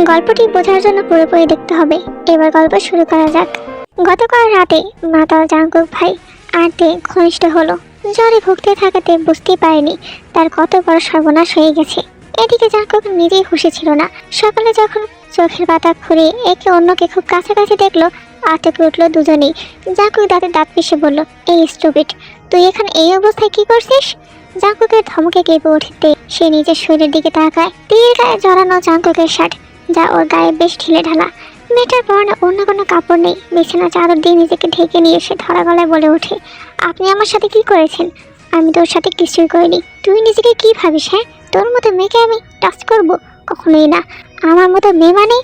গল্পটি বোঝার জন্য পুরোপুরি দেখতে হবে। এবার গল্প শুরু করা যাক। গতকাল রাতে মাতাল জাঙ্কুক ভাই আর তে ঘনিষ্ঠ হলো। জ্বরে ভুগতে থাকাতে বুঝতেই পারেনি তার কত বড় সর্বনাশ হয়ে গেছে। এদিকে জাঙ্কুক নিজেই খুশি ছিল না। সকালে যখন চোখের পাতা খুঁড়ে একে অন্যকে খুব কাছাকাছি দেখলো, আটকে উঠলো দুজনেই। জাঙ্কুক দাঁতে দাঁত পিষে বলল, এই স্টুপিড, তুই এখানে এই অবস্থায় কি করছিস? জাঙ্কুকের ধমকে কেঁপে উঠতে সে নিজের শরীরের দিকে তাকায়। তীর গায়ে জড়ানো জাঙ্কুকের শার্ট, যা ওর গায়ে বেশ ঢিলে ঢালা। মেয়েটার পরনে অন্য কোনো কাপড় নেই। বিছানা চাদর দিয়ে নিজেকে ঢেকে নিয়ে সে ধরা গলায় বলে ওঠে, আপনি আমার সাথে কি করেছেন? আমি তোর সাথে কিছুই করিনি। তুই নিজেকে কি ভাবিস? হ্যাঁ, তোর মতো মেয়েকে আমি টাচ করব? কখনোই না। আমার মতো মেয়ে মানে?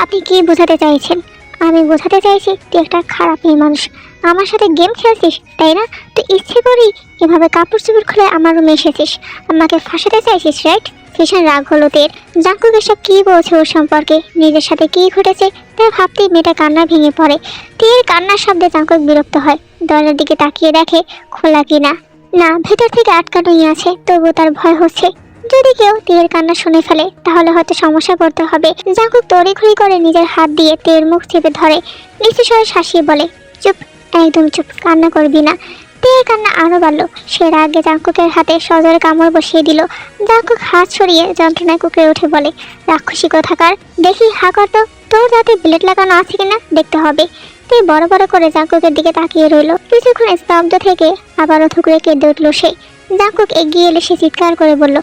আপনি কি বোঝাতে চাইছেন? আমি বোঝাতে চাইছি তুই একটা খারাপ মেয়ে মানুষ। আমার সাথে গেম খেলছিস, তাই না? তুই ইচ্ছে করি এভাবে কাপড় চোপড় খুলে আমার রুমে এসেছিস, আমাকে ফাঁসাতে চাইছিস, রাইট? ভীষণ রাগ হলো তের। জাঙ্কুক এসব কি বলছে ওর সম্পর্কে, নিজের সাথে কি ঘটেছে তা ভাবতেই মেয়েটা কান্না ভেঙে পড়ে। তের কান্নার শব্দে জাঙ্কুক বিরক্ত হয়। দরজার দিকে তাকিয়ে দেখে খোলা কিনা। না, ভেতর থেকে আটকানোই আছে। তবু তার ভয় হচ্ছে যদি কেউ তের কান্না শুনে ফেলে তাহলে হয়তো সমস্যা করতে হবে। জাঙ্কুক তড়িঘড়ি করে নিজের হাত দিয়ে তের মুখ চেপে ধরে। নিচু স্বরে শাসিয়ে বলে, চুপ, একদম চুপ, কান্না করবি না। তের কান্না আরো বাড়লো। সে রাগে জাঙ্কুকের হাতে সজোরে কামড় বসিয়ে দিল। জাঙ্কুক হাত সরিয়ে যন্ত্রণায় কুকড়ে উঠে বলে, রাক্ষসী কোথাকার, দেখি হা কর তো, তোর দাঁতে ব্লেড লাগানো আছে কিনা দেখতে হবে। তুই বড় বড় করে জাঙ্কুকের দিকে তাকিয়ে রইল। কিছুক্ষণ স্তব্ধ থেকে আবারও থুকরে কেঁদে উঠল সে। জাঙ্কুক এগিয়ে এলে সে চিৎকার করে বলল,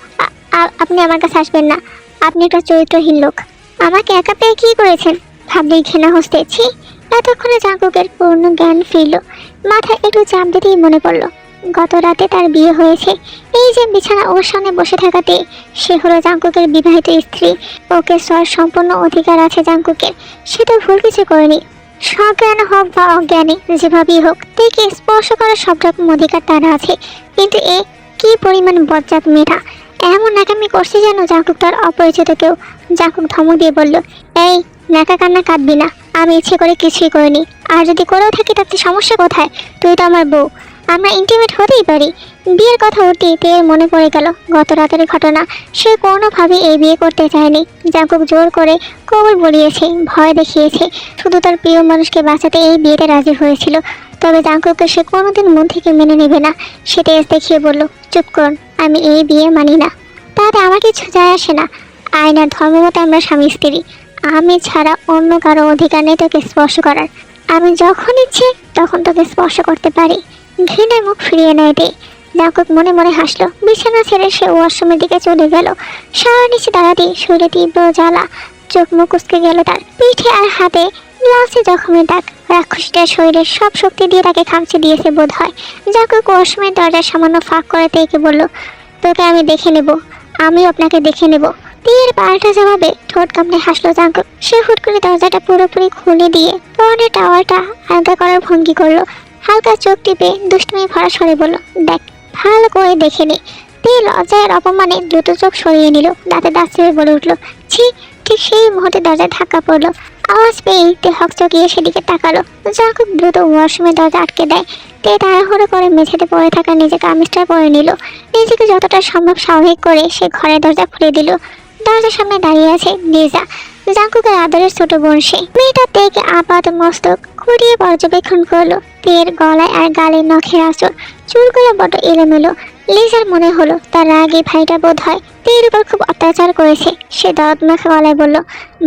আপনি আমার কাছে আসবেন না। আপনি একটা চরিত্রহীন লোক। আমাকে একা পেয়ে কি করেছেন ভাবলেই ঘৃণা হসতেছি। এতক্ষণে জাঙ্কুকের পূর্ণ জ্ঞান ফিরল। মাথায় একটু চাপ দিতেই মনে পড়ল গত রাতে তার বিয়ে হয়েছে। এই যে বিছানা ওর সামনে বসে থাকাতে সে হলো জাঙ্কুকের বিবাহিত স্ত্রী। ওকে সম্পূর্ণ অধিকার আছে জাঙ্কুকের। সে তো ভুল কিছু করেনি। সজ্ঞান হোক বা অজ্ঞানী, যেভাবেই হোক তাকে স্পর্শ করার সব রকম অধিকার তার আছে। কিন্তু এ কি পরিমাণ বজ্জাত মেয়েটা, এমন নাকামি করছে যেন জাঙ্কুক তার অপরিচিত কেউ। জাঙ্কুক ধমক দিয়ে বলল, এই নাকা কান্না কাঁদবি না। আমি ইচ্ছে করে কিছুই করিনি। আর যদি করেও থাকি তাতে সমস্যা কোথায়? তুই তো আমার বউ, আমরা ইন্টিমেট হতেই পারি। বিয়ের কথা উঠতেই তের মনে পড়ে গেল গত রাতের ঘটনা। সে কোনোভাবে এই বিয়ে করতে চায়নি। জাঙ্কুক জোর করে কবুল বলিয়েছে, ভয় দেখিয়েছে। শুধু তার প্রিয় মানুষকে বাঁচাতে এই বিয়েতে রাজি হয়েছিল। তবে জাঙ্কুককে সে কোনোদিন মন থেকে মেনে নেবে না। সে তেজ দেখিয়ে বলল, চুপ কর, আমি এই বিয়ে মানি না। তাতে আমার কিছু যায় আসে না। আয়নার ধর্মমতে আমরা স্বামী স্ত্রী। আমি ছাড়া অন্য কারো অধিকার নেই তোকে স্পর্শ করার। আমি যখন ইচ্ছে তখন তোকে স্পর্শ করতে পারি। ঘৃণায় মুখ ফিরিয়ে নেয় দে। জাঙ্কুক মনে মনে হাসলো। বিছানা ছেড়ে সে ওয়াশরুমের দিকে চলে গেল। শাওয়ার নিচে দাঁড়াতেই শরীরে তীব্র জ্বালা। চোখ মুখ কুঁচকে গেল তার। পিঠে আর হাতে লালচে জখমের দাগ। রাক্ষসীটার শরীরের সব শক্তি দিয়ে তাকে খামচে দিয়েছে বোধ হয়। জাঙ্কুক ওয়াশরুমের দরজা সামান্য ফাঁক করে তেকে বলল, তোকে আমি দেখে নেব। আমিও আপনাকে দেখে নেব। তীর পাল্টা জবাবে ঠোঁট কামড়ে হাসলো জাঙ্কুক। সে হুট করে দরজাটা পুরোপুরি খুলে দিয়ে পরনের টাওয়ারটা আলগা করার ভঙ্গি করলো। হালকা চোখ টিপে দুষ্টুমি ভরা স্বরে বলল, দেখ, ভালো করে দেখে নে। তীর লজ্জায় অপমানে দ্রুত চোখ সরিয়ে নিল। দাঁতে দাঁত চেপে বলে উঠল, ছি। ঠিক সেই মুহূর্তে দরজায় ধাক্কা পড়লো। আওয়াজ পেয়ে তে হকচকিয়ে সেদিকে তাকালো। জাঙ্কুক দ্রুত ওয়াশরুমের দরজা আটকে দেয়। তে তাড়াহুড়ো করে মেঝেতে পড়ে থাকা নিজে কামিজটা পরে নিল। নিজেকে যতটা সম্ভব স্বাভাবিক করে সে ঘরের দরজা খুলে দিল। দরজার সামনে দাঁড়িয়ে আছে লিজা, জাঙ্কুকের আদরের ছোট বোন। সে মেয়েটা তেকে আপাত মস্তক ঘুরিয়ে পর্যবেক্ষণ করলো। তের গলায় আর গালে নখের আঁচড়, চুলগুলো বড় এলোমেলো। লিজার মনে হলো তার রাগে ভাইটা বোধ হয় তের উপর খুব অত্যাচার করেছে। সে দরদ মাখা গলায় বলল,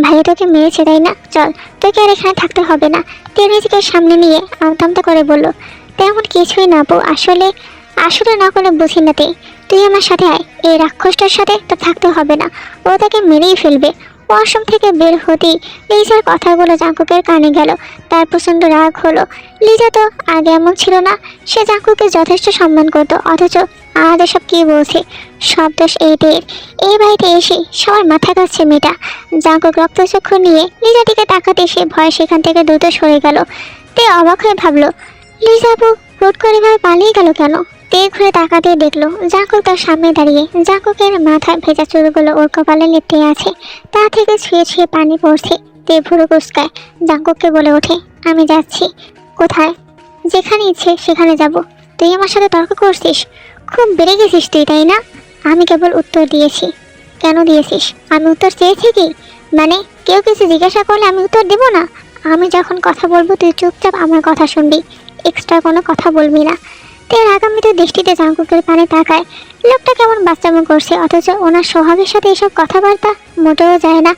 ভাই তোকে মেরেছে তাই না? চল, তোকে আর এখানে থাকতে হবে না। তে নিজেকে সামনে নিয়ে আমতামতা করে বলল, তেমন কিছুই না বউ, আসলে না করে বুঝি না তে। তুই আমার সাথে আয়। এই রাক্ষসটার সাথে তো থাকতে হবে না, ও তাকে মেরেই ফেলবে। ওয়াশরুম থেকে বের হতেই লিজার কথাগুলো জাঙ্কুকের কানে গেল। তার প্রচণ্ড রাগ হলো। লিজা তো আগে এমন ছিল না। সে জাঙ্কুকে যথেষ্ট সম্মান করতো, অথচ আজ এসব কি বলছে? সব দোষ এইটের। এই বাড়িতে এসে সবার মাথা কাচ্ছে মেয়েটা। জাঙ্কুক রক্তচক্ষু নিয়ে লিজার দিকে তাকাতে সে ভয় সেখান থেকে দ্রুত সরে গেল। তে অবাক হয়ে ভাবলো, লিজাবু হুট করে ভাবে পালিয়ে গেল কেন? তে ঘুরে তাকাতেই দেখলো জাঙ্কুক তার সামনে দাঁড়িয়ে। জাঙ্কুকের মাথায় ভেজা চুলগুলো ওর কপালে লেপটে আছে। তা থেকে ছুঁয়ে ছুঁয়ে পানি পড়ছে। তে ভুরু কুঁচকায়। জাঙ্কুককে বলে ওঠে, আমি যাচ্ছি। কোথায়? যেখানে ইচ্ছে সেখানে যাব। তুই আমার সাথে তর্ক করছিস? খুব বেড়ে গেছিস তুই, তাই না? আমি কেবল উত্তর দিয়েছি। কেন দিয়েছিস? আমি উত্তর চেয়েছি কি? মানে কেউ কিছু জিজ্ঞাসা করলে আমি উত্তর দেবো না? আমি যখন কথা বলবো তুই চুপচাপ আমার কথা শুনবি, এক্সট্রা কোনো কথা বলবি না। তের আগামীতে দৃষ্টিতে জাঙ্কুকের পানে তাকায়। লোকটা কেমন বাচ্চামো করছে, অথচ ওনার সোহাগের সাথে এসব কথাবার্তা মোটেও যায় না।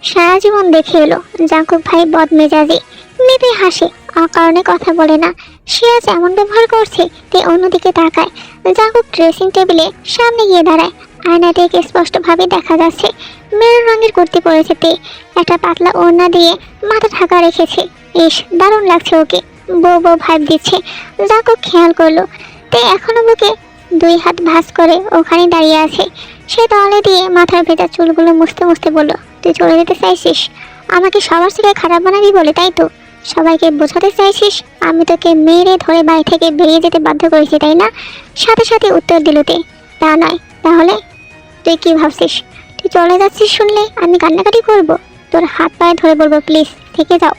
সারা জীবন দেখে এলো জাঙ্কুক ভাই বদমেজাজি, মেপে হাসে, অকারণে কথা বলে না। সে আজ এমন ব্যবহার করছে। তে অন্যদিকে তাকায়। জাঙ্কুক ড্রেসিং টেবিলে সামনে গিয়ে দাঁড়ায়। আয়না থেকে স্পষ্টভাবে দেখা যাচ্ছে মেরুন রঙের কুর্তি পরেছে তে, একটা পাতলা ওড়না দিয়ে মাথা ঢাকা রেখেছে। ইস, দারুণ লাগছে ওকে, বউ বউ ভাইব দিচ্ছে। জাঙ্কুক খেয়াল করলো তে এখনো বুকে 2 হাত ভাঁজ করে ওখানে দাঁড়িয়ে আছে। সে তলে দিয়ে মাথার ভেজা চুলগুলো মুছতে মুছতে বলল, তুই চলে যেতে চাইছিস? আমাকে সবার থেকে খারাপ বানাবি বলে, তাই তো? সবাইকে বোঝাতে চাইছিস আমি তোকে মেরে ধরে বাড়ি থেকে বেরিয়ে যেতে বাধ্য করেছি, তাই না? সাথে সাথে উত্তর দিল তে, তা নয়। তাহলে তুই কি ভাবছিস তুই চলে যাচ্ছিস শুনলে আমি কান্নাকাটি করব? তোর হাত পায়ে ধরে বলবো প্লিজ থেকে যাও।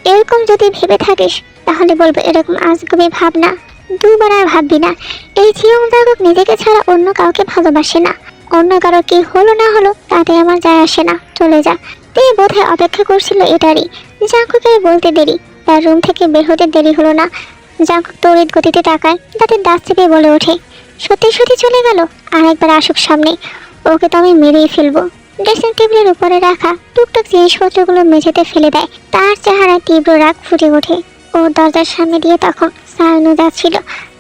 এরকম যদি ভেবে থাকিস তাহলে বলবো এরকম আজগুবি ভাবনা 2 বার আর ভাববি না। এই জীবন জাগক নিজেকে ছাড়া অন্য কাউকে ভালোবাসে না। অন্য কারো কি হলো না হলো তাতে আমার যায় আসে না, চলে যা। তুই বোধহয় অপেক্ষা করছিল এটারই। জাঙ্কুকে বলতে দেরি, তার রুম থেকে বের হতে দেরি হলো না। জাঙ্কুক তড়িৎ গতিতে তাকায়, তাতে দাঁত চেপে বলে ওঠে, সত্যি সত্যি চলে গেল? আর একবার আসুক সামনে, ওকে তো আমি মেরেই ফেলবো। ড্রেসিং টেবিলের উপরে রাখা টুকটাক জিনিসপত্রগুলো মেঝেতে ফেলে দেয়। তার চেহারায় তীব্র রাগ ফুটে ওঠে। ও দরজার সামনে দিয়ে তখন সায়নও যাচ্ছিল।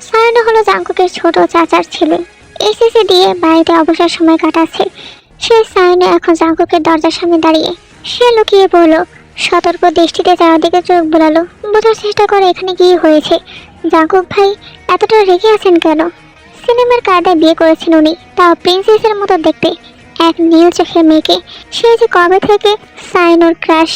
সায়নও হলো জাঙ্কুকের ছোট চাচার ছেলে। এসএসসি দিয়ে বাড়িতে অবসর সময় কাটাচ্ছে। সেই সায়নও এখন জাঙ্কুকের দরজার সামনে দাঁড়িয়ে। সে লুকিয়ে পড়ল, সতর্ক দৃষ্টিতে চারদিকে চোখ বোলালো, বোঝার চেষ্টা করে এখানে কি হয়েছে। জাঙ্কুক ভাই এতটা রেগে আছেন কেন? সিনেমার কায়দায় বিয়ে করেছেন উনি, তাও প্রিন্সেসের মতো দেখতে এক নীল চোখের মেয়েকে। সে যে কবে থেকে সায়নোর ক্রাশ।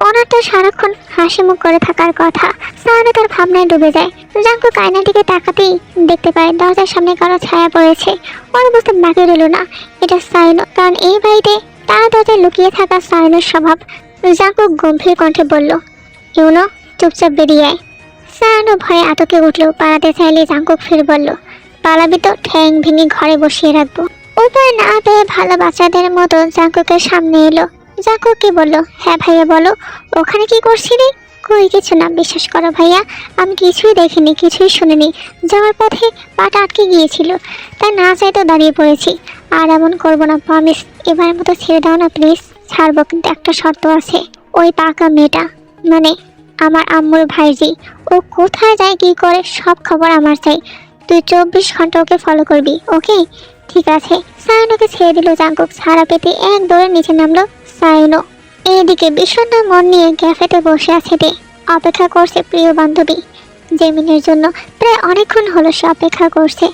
ওনার তো সারাক্ষণ হাসি মুখ করে থাকার কথা। সায়নো তার ভাবনায় ডুবে যায়। জাঙ্কুক আয়নার দিকে তাকাতেই দেখতে পায় দরজার সামনে কারো ছায়া পড়েছে। ওর বুঝতে বাকি রইল না এটা সায়নো, কারণ এই বাড়িতে তার দরজায় লুকিয়ে থাকা সায়নোর স্বভাব। জাঙ্কুক গম্ভীর কণ্ঠে বলল, ইউনো, চুপচাপ বেরিয়ে আয়। সায়নো ভয়ে আতকে উঠলেও পালাতে চাইলে জাঙ্কুক ফির বলল, পালাবি তো ঠ্যাং ভেঙে ঘরে বসিয়ে রাখবো। উপায় না পেয়ে ভালো বাচ্চাদের মতো জাঙ্কুকের সামনে এলো। জাঙ্কুককে বলল, হ্যাঁ ভাইয়া বলো, ওখানে কি করছিলি? কই কিছু না, বিশ্বাস করো ভাইয়া, আমি কিছুই দেখিনি, কিছুই শুনিনি। যাওয়ার পথে পাটা আটকে গিয়েছিল, তাই না চাইতেও দাঁড়িয়ে পড়েছি। আর এমন করবো না, প্রমিস। এবারের মতো ছেড়ে দাও না প্লিজ। ছাড়বো, কিন্তু একটা শর্ত আছে। ওই পাকা মেয়েটা, মানে আমার আম্মুর ভাইজি, ও কোথায় যায় কি করে সব খবর আমার চাই। তুই 24 ঘন্টা ওকে ফলো করবি, ওকে? ঠিক আছে। সায়নোকে ছেড়ে দিল জাঙ্কুক। ছাড়া পেতে এক দৌড়ে নিচে নামলো সায়নো। এদিকে বিষণ্ণ মন নিয়ে ক্যাফেতে বসে আছে তে, অপেক্ষা করছে প্রিয় বান্ধবী জেমিনের জন্য। প্রায় অনেকক্ষণ হলো সে অপেক্ষা করছে,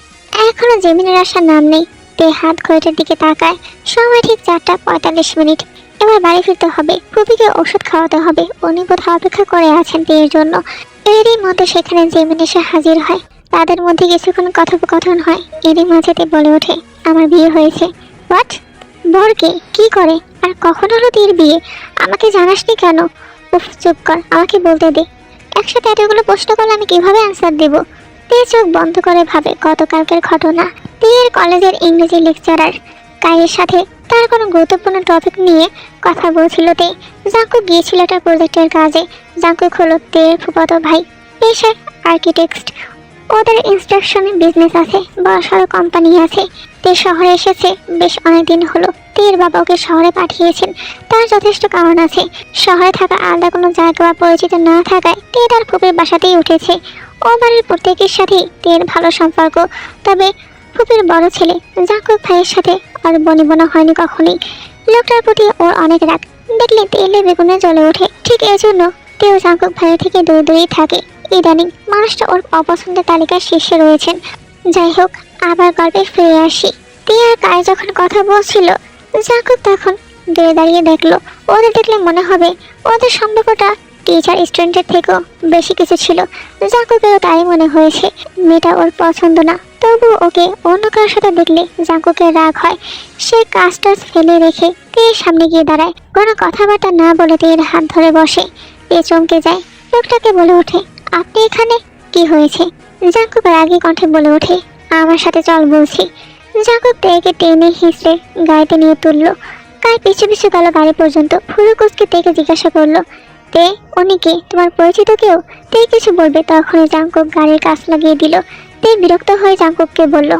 এখনো জেমিনের আসার নাম নেই। তে হাত ঘড়িটার দিকে তাকায়, সময় ঠিক 4টা 45 মিনিট। এবার বাড়ি ফিরতে হবে, ফুপিকে ওষুধ খাওয়াতে হবে। উনি বোধহয় অপেক্ষা করে আছেন তের জন্য। এরই মধ্যে সেখানে জেমিন এসে হাজির হয়। তাদের মধ্যে কিছুক্ষণ কথোপকথন হয়। এরই মাঝেতে বলে ওঠে, আমার বিয়ে হয়েছে। হোয়াট? বরকে কি করে আর কখন হলো তোর বিয়ে? আমাকে জানাসনি কেন? উফ, চুপ কর, আমাকে বলতে দে। একসাথে এতগুলো প্রশ্ন করলে আমি কিভাবে অ্যান্সার দেব? তে চোখ বন্ধ করে ভাবে গতকালকের ঘটনা। তের কলেজের ইংরেজি লেকচারার কায়ের সাথে তার কোনো গুরুত্বপূর্ণ টপিক নিয়ে কথা বলছিল তে। জাঙ্কুক গিয়েছিল একটা প্রজেক্টের কাজে। জাঙ্কুক হলো তের ফুফাতো ভাই, পেশায় আর্কিটেক্ট। ওদের ইনস্ট্রাকশনে বিজনেস আছে, বড় সড়ো কোম্পানি আছে। তে শহরে এসেছে বেশ অনেকদিন হলো। তের বাবা ওকে শহরে পাঠিয়েছেন, তার যথেষ্ট কারণ আছে। শহরে থাকা আলাদা কোনো জায়গা বা পরিচিত না থাকায় তে তার ফুপির বাসাতেই উঠেছে। ও বাড়ির প্রত্যেকের সাথেই তের ভালো সম্পর্ক। তবে ফুপির বড় ছেলে জাঙ্কুক ভাইয়ের সাথে আর বনিবনা হয়নি কখনোই। লোকটার প্রতি ওর অনেক রাগ, দেখলে তেলে বেগুনে জ্বলে ওঠে। ঠিক এই জন্য তেও জাঙ্কুক ভাইয়ের থেকে দূরে দূরেই থাকে। ইদানিং মানুষটা ওর অপছন্দের তালিকার শীর্ষে রয়েছেন। যাই হোক, আবার গল্পে ফিরে আসি। তে আর কায় যখন কথা বলছিল, জাঙ্কুক তখন দূরে দাঁড়িয়ে দেখলো। ওদের দেখলে মনে হবে ওদের সম্পর্কটা টিচার স্টুডেন্টের থেকেও বেশি কিছু ছিল। জাঙ্কুকেরও তাই মনে হয়েছে। মেয়েটা ওর পছন্দ না, তবু ওকে অন্য কারোর সাথে দেখলে জাঙ্কুকের রাগ হয়। সে কাজটা ফেলে রেখে তের সামনে গিয়ে দাঁড়ায়। কোনো কথাবার্তা না বলে তের হাত ধরে বসে। তে চমকে যায়, লোকটাকে বলে ওঠে, আপনি এখানে? কি হয়েছে? জাঙ্কুক রাগী কণ্ঠে বলে ওঠে, আমার সাথে চল বলছি। জাঙ্কুক তেকে টেনে হিঁচড়ে গাড়িতে নিয়ে তুললো। কার পিছু পিছু গেল গাড়ি পর্যন্ত। ফুরু কুচকে তেকে জিজ্ঞাসা করলো, তে উনি কে, তোমার পরিচিত কেউ? তে কিছু বলবে তখনই জাংকুক গাড়ির কাছ লাগিয়ে দিল। তে বিরক্ত হয়ে জাংকুককে বলল,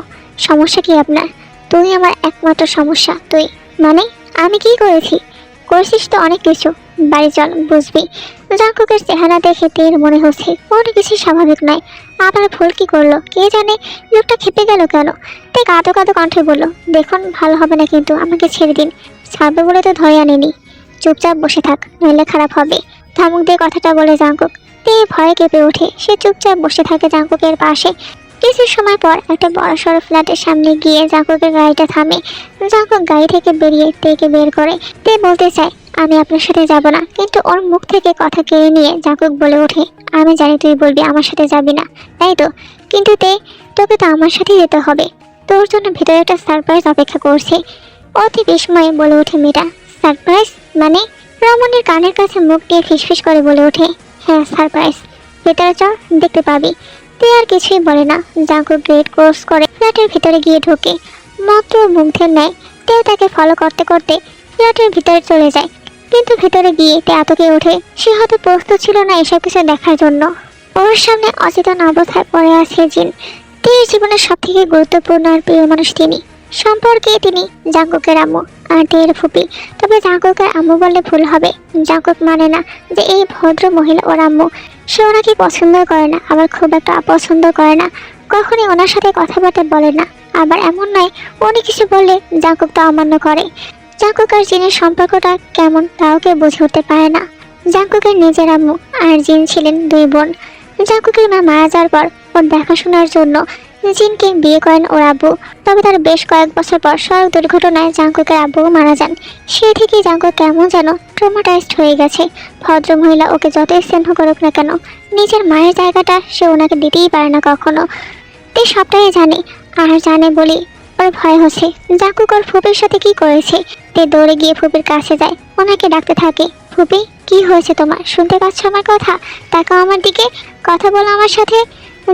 সমস্যা কি আপনার? তুই আমার একমাত্র সমস্যা। তুই মানে? আমি কি করেছি? করছিস তো অনেক কিছু। বাড়ি চল, বুঝবি। জাংকুকের চেহারা দেখে তের মনে হচ্ছে কোনো কিছু স্বাভাবিক নয়। আবার ভুল কি করলো কে জানে। লোকটা খেপে গেল কেন? তে কাঁদো কাঁদো কণ্ঠে বলল, দেখুন ভালো হবে না কিন্তু, আমাকে ছেড়ে দিন। ছাড়বে বলে তো ধরে আনেনি। চুপচাপ বসে থাক, নইলে খারাপ হবে। ধমক দিয়ে কথাটা বলে জাংকুক। তে ভয়ে কেঁপে ওঠে। সে চুপচাপ বসে থাকে জাংকুকের পাশে। কিছু সময় পর একটা বড়সড় ফ্ল্যাটের সামনে গিয়ে জাংকুকের গাড়িটা থামে। জাংকুক গাড়ি থেকে বেরিয়ে তেকে বের করে। তে বলতে চায়, আমি আপনার সাথে যাব না, কিন্তু ওর মুখ থেকে কথা কেড়ে নিয়ে জাংকুক বলে ওঠে, আমি জানি তুই বলবি আমার সাথে যাবি না, তাই তো? কিন্তু তে, তোকে তো আমার সাথেই যেতে হবে। তোর জন্য ভিতরে একটা সারপ্রাইজ অপেক্ষা করছে। অতি বিস্ময়ে বলে ওঠে মেয়েটা। সারপ্রাইজ মানে? রমণীর কানের কাছে মুখ দিয়ে ফিসফিস করে বলে ওঠে, হ্যাঁ সারপ্রাইজ। ভেতরে চল, দেখতে পাবি। তে আর কিছুই বলে না। জাংকুক গেট ক্রস করে ফ্ল্যাটের ভিতরে গিয়ে ঢোকে। মাত্র মুগ্ধের ন্যায় তেও তাকে ফলো করতে করতে ফ্ল্যাটের ভিতরে চলে যায়। কিন্তু ভিতরে গিয়ে তে আতকে ওঠে। সে হয়তো প্রস্তুত ছিল না এসব কিছু দেখার জন্য। ওর সামনে অচেতন অবস্থায় পড়ে আছে জিন। তের জীবনের সব থেকে গুরুত্বপূর্ণ আর প্রিয় মানুষ তিনি। সম্পর্কে তিনি জাংকুকের আম্মু আর তের ফুপি। তবে জাংকুকের আম্মু বললে ভুল হবে। জাংকুক মানে না যে এই ভদ্র মহিলা ওর আম্মু। সে ওনাকে পছন্দ করে না, আবার খুব একটা অপছন্দ করে না। কখনই ওনার সাথে কথাবার্তা বলে না। আবার এমন নয় উনি কিছু বললে জাংকুক তা অমান্য করে। জাংকুক আর জিনের সম্পর্কটা কেমন তাও কেউ বুঝে উঠতে পারে না। জাংকুকের নিজের আম্মু আর জিন ছিলেন দুই বোন। জাংকুকের মা মারা যাওয়ার পর ওর দেখাশোনার জন্য জিনকে বিয়ে করেন ওর আব্বু। তবে তার বেশ কয়েক বছর পর সড়ক দুর্ঘটনায় জাংকুকের আব্বুও মারা যান। সেই থেকেই জাংকুক কেমন যেন ট্রমাটাইজড হয়ে গেছে। ভদ্র মহিলা ওকে যতই স্নেহ করুক না কেন, নিজের মায়ের জায়গাটা সে ওনাকে দিতেই পারে না কখনো। তে সবটাই জানে, আর জানে বলি ওর ভয় হচ্ছে জাংকুক ওর ফুপির সাথে কি করেছে। তে দৌড়ে গিয়ে ফুপির কাছে যায়, ওনাকে ডাকতে থাকে, ফুপি কি হয়েছে তোমার? শুনতে পাচ্ছ আমার কথা? তাকাও আমার দিকে, কথা বলো আমার সাথে।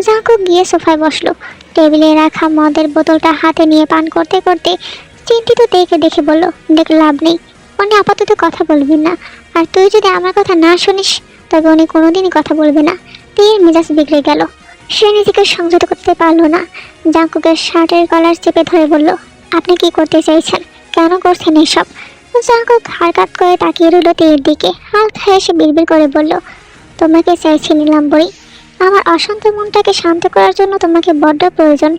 জাংকুক গিয়ে সোফায় বসলো। টেবিলে রাখা মদের বোতলটা হাতে নিয়ে পান করতে করতে চিন্তিত তেকে দেখে বলল, দেখ লাভ নেই, উনি আপাতত কথা বলবেন না। আর তুই যদি আমার কথা না শুনিস তবে উনি কোনোদিনই কথা বলবে না। তের মেজাজ বিগড়ে গেল। সে নিজেকে সংযত করতে পারলো না। জাংকুকের শার্টের কলার চেপে ধরে বলল, আপনি কি করতে চাইছেন? কেন করছেন এসব? জাংকুক হাড়কাত করে তাকিয়ে রইল তের দিকে। হালকা এসে বিড়বিড় করে বলল, তোমাকে চাইছি নীলাম্বরী। আমার অশান্ত মনটাকে শান্ত করার জন্য তোমাকে বড্ড প্রয়োজন।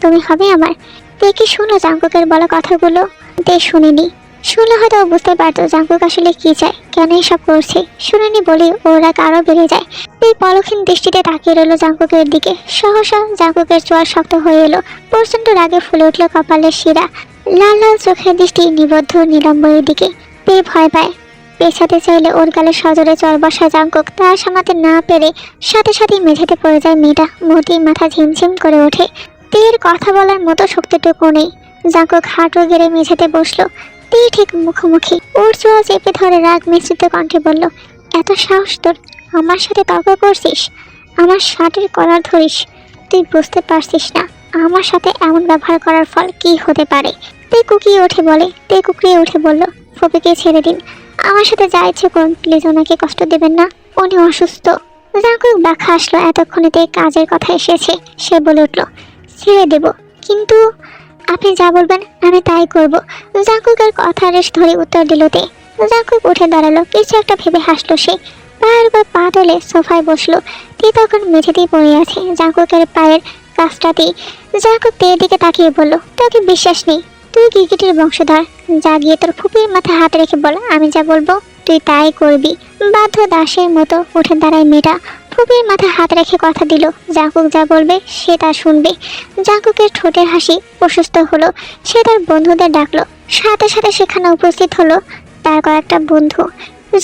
তুমি হবে আমার। তে কি শুনো জাংকুকের বলা কথাগুলো? তে শুনিনি। শুনলে হয়তো ও বুঝতে পারতো জাংকুক আসলে কি চায়, কেন এসব করছে। শুনিনি বলে ওর রাগ আরও বেড়ে যায়। এই পলক্ষীন দৃষ্টিতে তাকিয়ে রইল জাংকুকের দিকে। সহসা জাংকুকের চোয়ার শক্ত হয়ে এলো। প্রচণ্ড রাগে ফুলে উঠল কপালের শিরা। লাল লাল চোখের দৃষ্টি নিবদ্ধ নীলাম্বরীর দিকে। তে ভয় পায়। পেছাতে চাইলে ওর গালে সজোরে চর বসা জাংকুক তা সামাতে না পেরে সাথে সাথেই মেঝেতে পড়ে যায় মেয়েটা। মতি মাথা ঝিমঝিম করে ওঠে। তের কথা বলার মতো শক্তিটুকু নেই। জাংকুক হাঁটু গেড়ে মেঝেতে বসলো। তে ঠিক মুখোমুখি। ওর চোয়া চেপে ধরে রাগ মিশ্রিত কণ্ঠে বলল, এত সাহস তোর? আমার সাথে তর্ক করছিস? আমার শার্টের কলার ধরিস? তুই বুঝতে পারছিস না আমার সাথে এমন ব্যবহার করার ফল কি হতে পারে? তে কুকড়িয়ে উঠে বলল, ফুপিকে ছেড়ে দিন। আমার সাথে যা ইচ্ছে করুন, প্লিজ ওনাকে কষ্ট দেবেন না, উনি অসুস্থ। জাংকুক ব্যাখ্যা আসলো এতক্ষণেতে কাজের কথা এসেছে। সে বলে উঠল, ছেড়ে দেব, কিন্তু আপনি যা বলবেন আমি তাই করব। জাংকুকের কথা রেশ ধরে উত্তর দিল তে। জাংকুক উঠে দাঁড়ালো। কিছু একটা ভেবে হাসলো সে। পায়ের উপর পা তুলে সোফায় বসলো। তে তখন মেঝেতেই পড়ে আছে জাংকুকের পায়ের কাছটাতেই। জাংকুক তের দিকে তাকিয়ে বলল, তোকে বিশ্বাস নেই? তুই ক্রিকেটের বংশধর। যা গিয়ে তোর ফুপির মাথায় হাত রেখে বল, আমি যা বলবো তুই তাই করবি। বাধ্য দাসের মতো উঠে দাঁড়ায় মেয়েটা। ফুপির মাথায় হাত রেখে কথা দিল, জাংকুক যা বলবে সে তা শুনবে। জাংকুকের ঠোঁটের হাসি প্রশস্ত হলো। সে তার বন্ধুদের ডাকলো। সাথে সাথে সেখানে উপস্থিত হলো তার কয়েকটা বন্ধু।